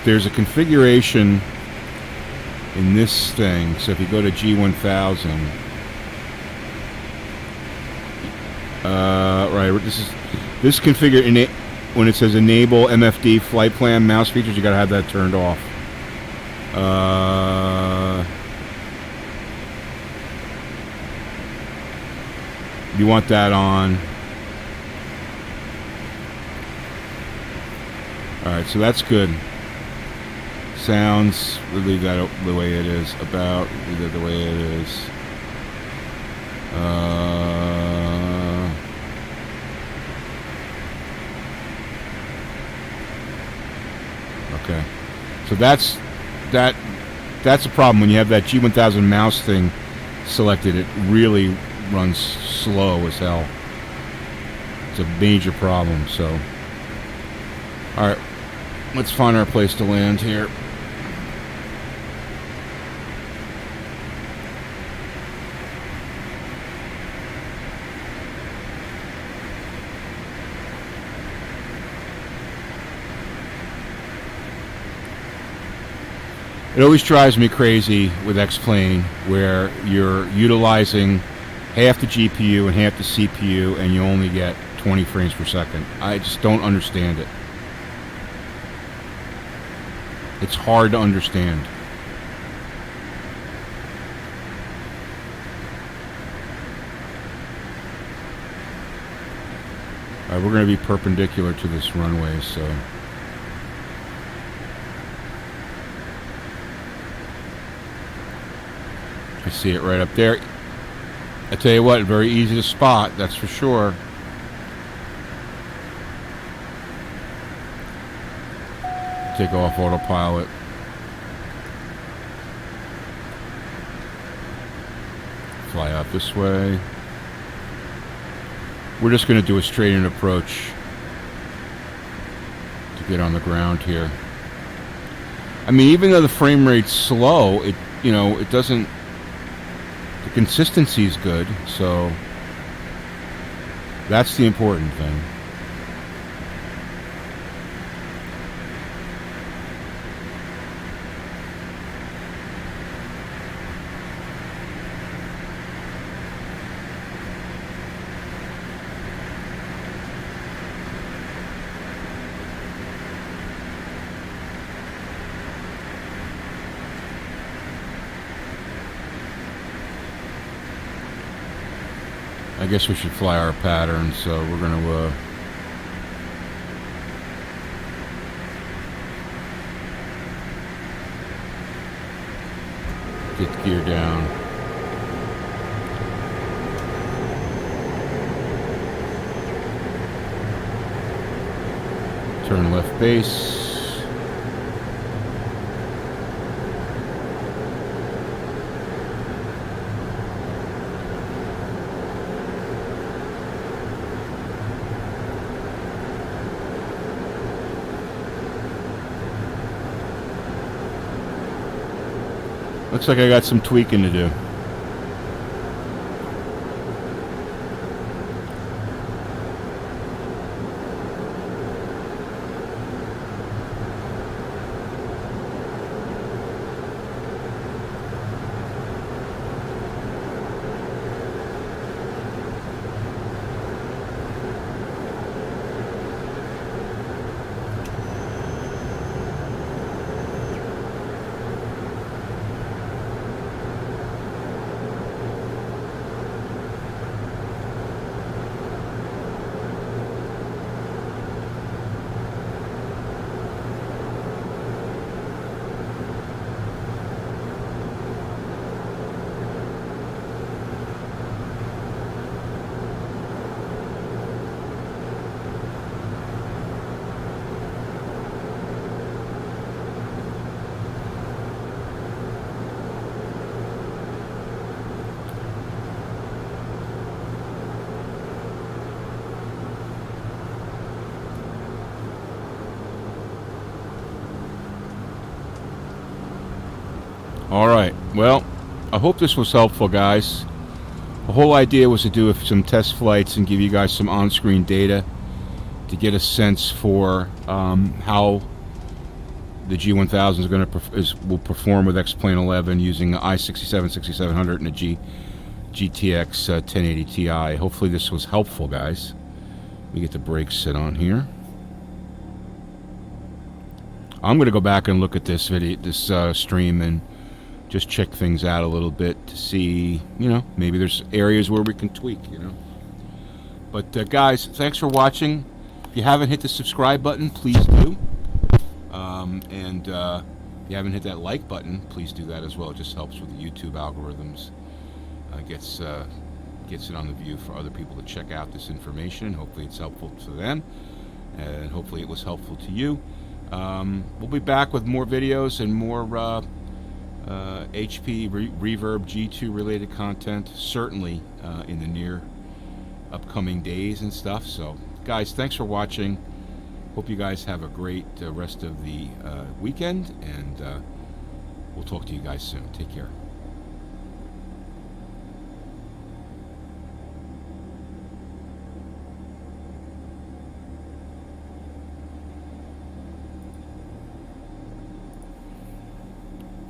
there's a configuration in this thing. So if you go to G1000, right, this configure when it says enable MFD flight plan mouse features, you gotta have that turned off. You want that on. Alright, so that's good. Sounds, we'll leave that the way it is. About, leave that the way it is. Okay. So that's a problem when you have that G1000 mouse thing selected. It really runs slow as hell. It's a major problem. So, all right, let's find our place to land here. It always drives me crazy with X Plane where you're utilizing half the GPU and half the CPU and you only get 20 frames per second. I just don't understand it. It's hard to understand. Alright, we're going to be perpendicular to this runway, so... I see it right up there. I tell you what, very easy to spot, that's for sure. Take off autopilot. Fly out this way. We're just going to do a straight-in approach to get on the ground here. I mean, even though the frame rate's slow, it doesn't. The consistency is good, so that's the important thing. I guess we should fly our pattern, so we're going to get the gear down. Turn left base. Looks like I got some tweaking to do. All right. Well, I hope this was helpful, guys. The whole idea was to do some test flights and give you guys some on-screen data to get a sense for how the G1000 is going to will perform with X Plane 11 using the i67 6700 and a GTX 1080 Ti. Hopefully this was helpful, guys. Let me get the brakes set on here. I'm going to go back and look at this video, this stream, and just check things out a little bit to see, you know, maybe there's areas where we can tweak, you know. But guys, thanks for watching. If you haven't hit the subscribe button, please do. And if you haven't hit that like button, please do that as well. It just helps with the YouTube algorithms. Gets it on the view for other people to check out this information. Hopefully it's helpful to them, and hopefully it was helpful to you. We'll be back with more videos and more HP Reverb G2 related content, certainly in the near upcoming days and stuff. So guys, thanks for watching. Hope you guys have a great rest of the weekend, and we'll talk to you guys soon. Take care.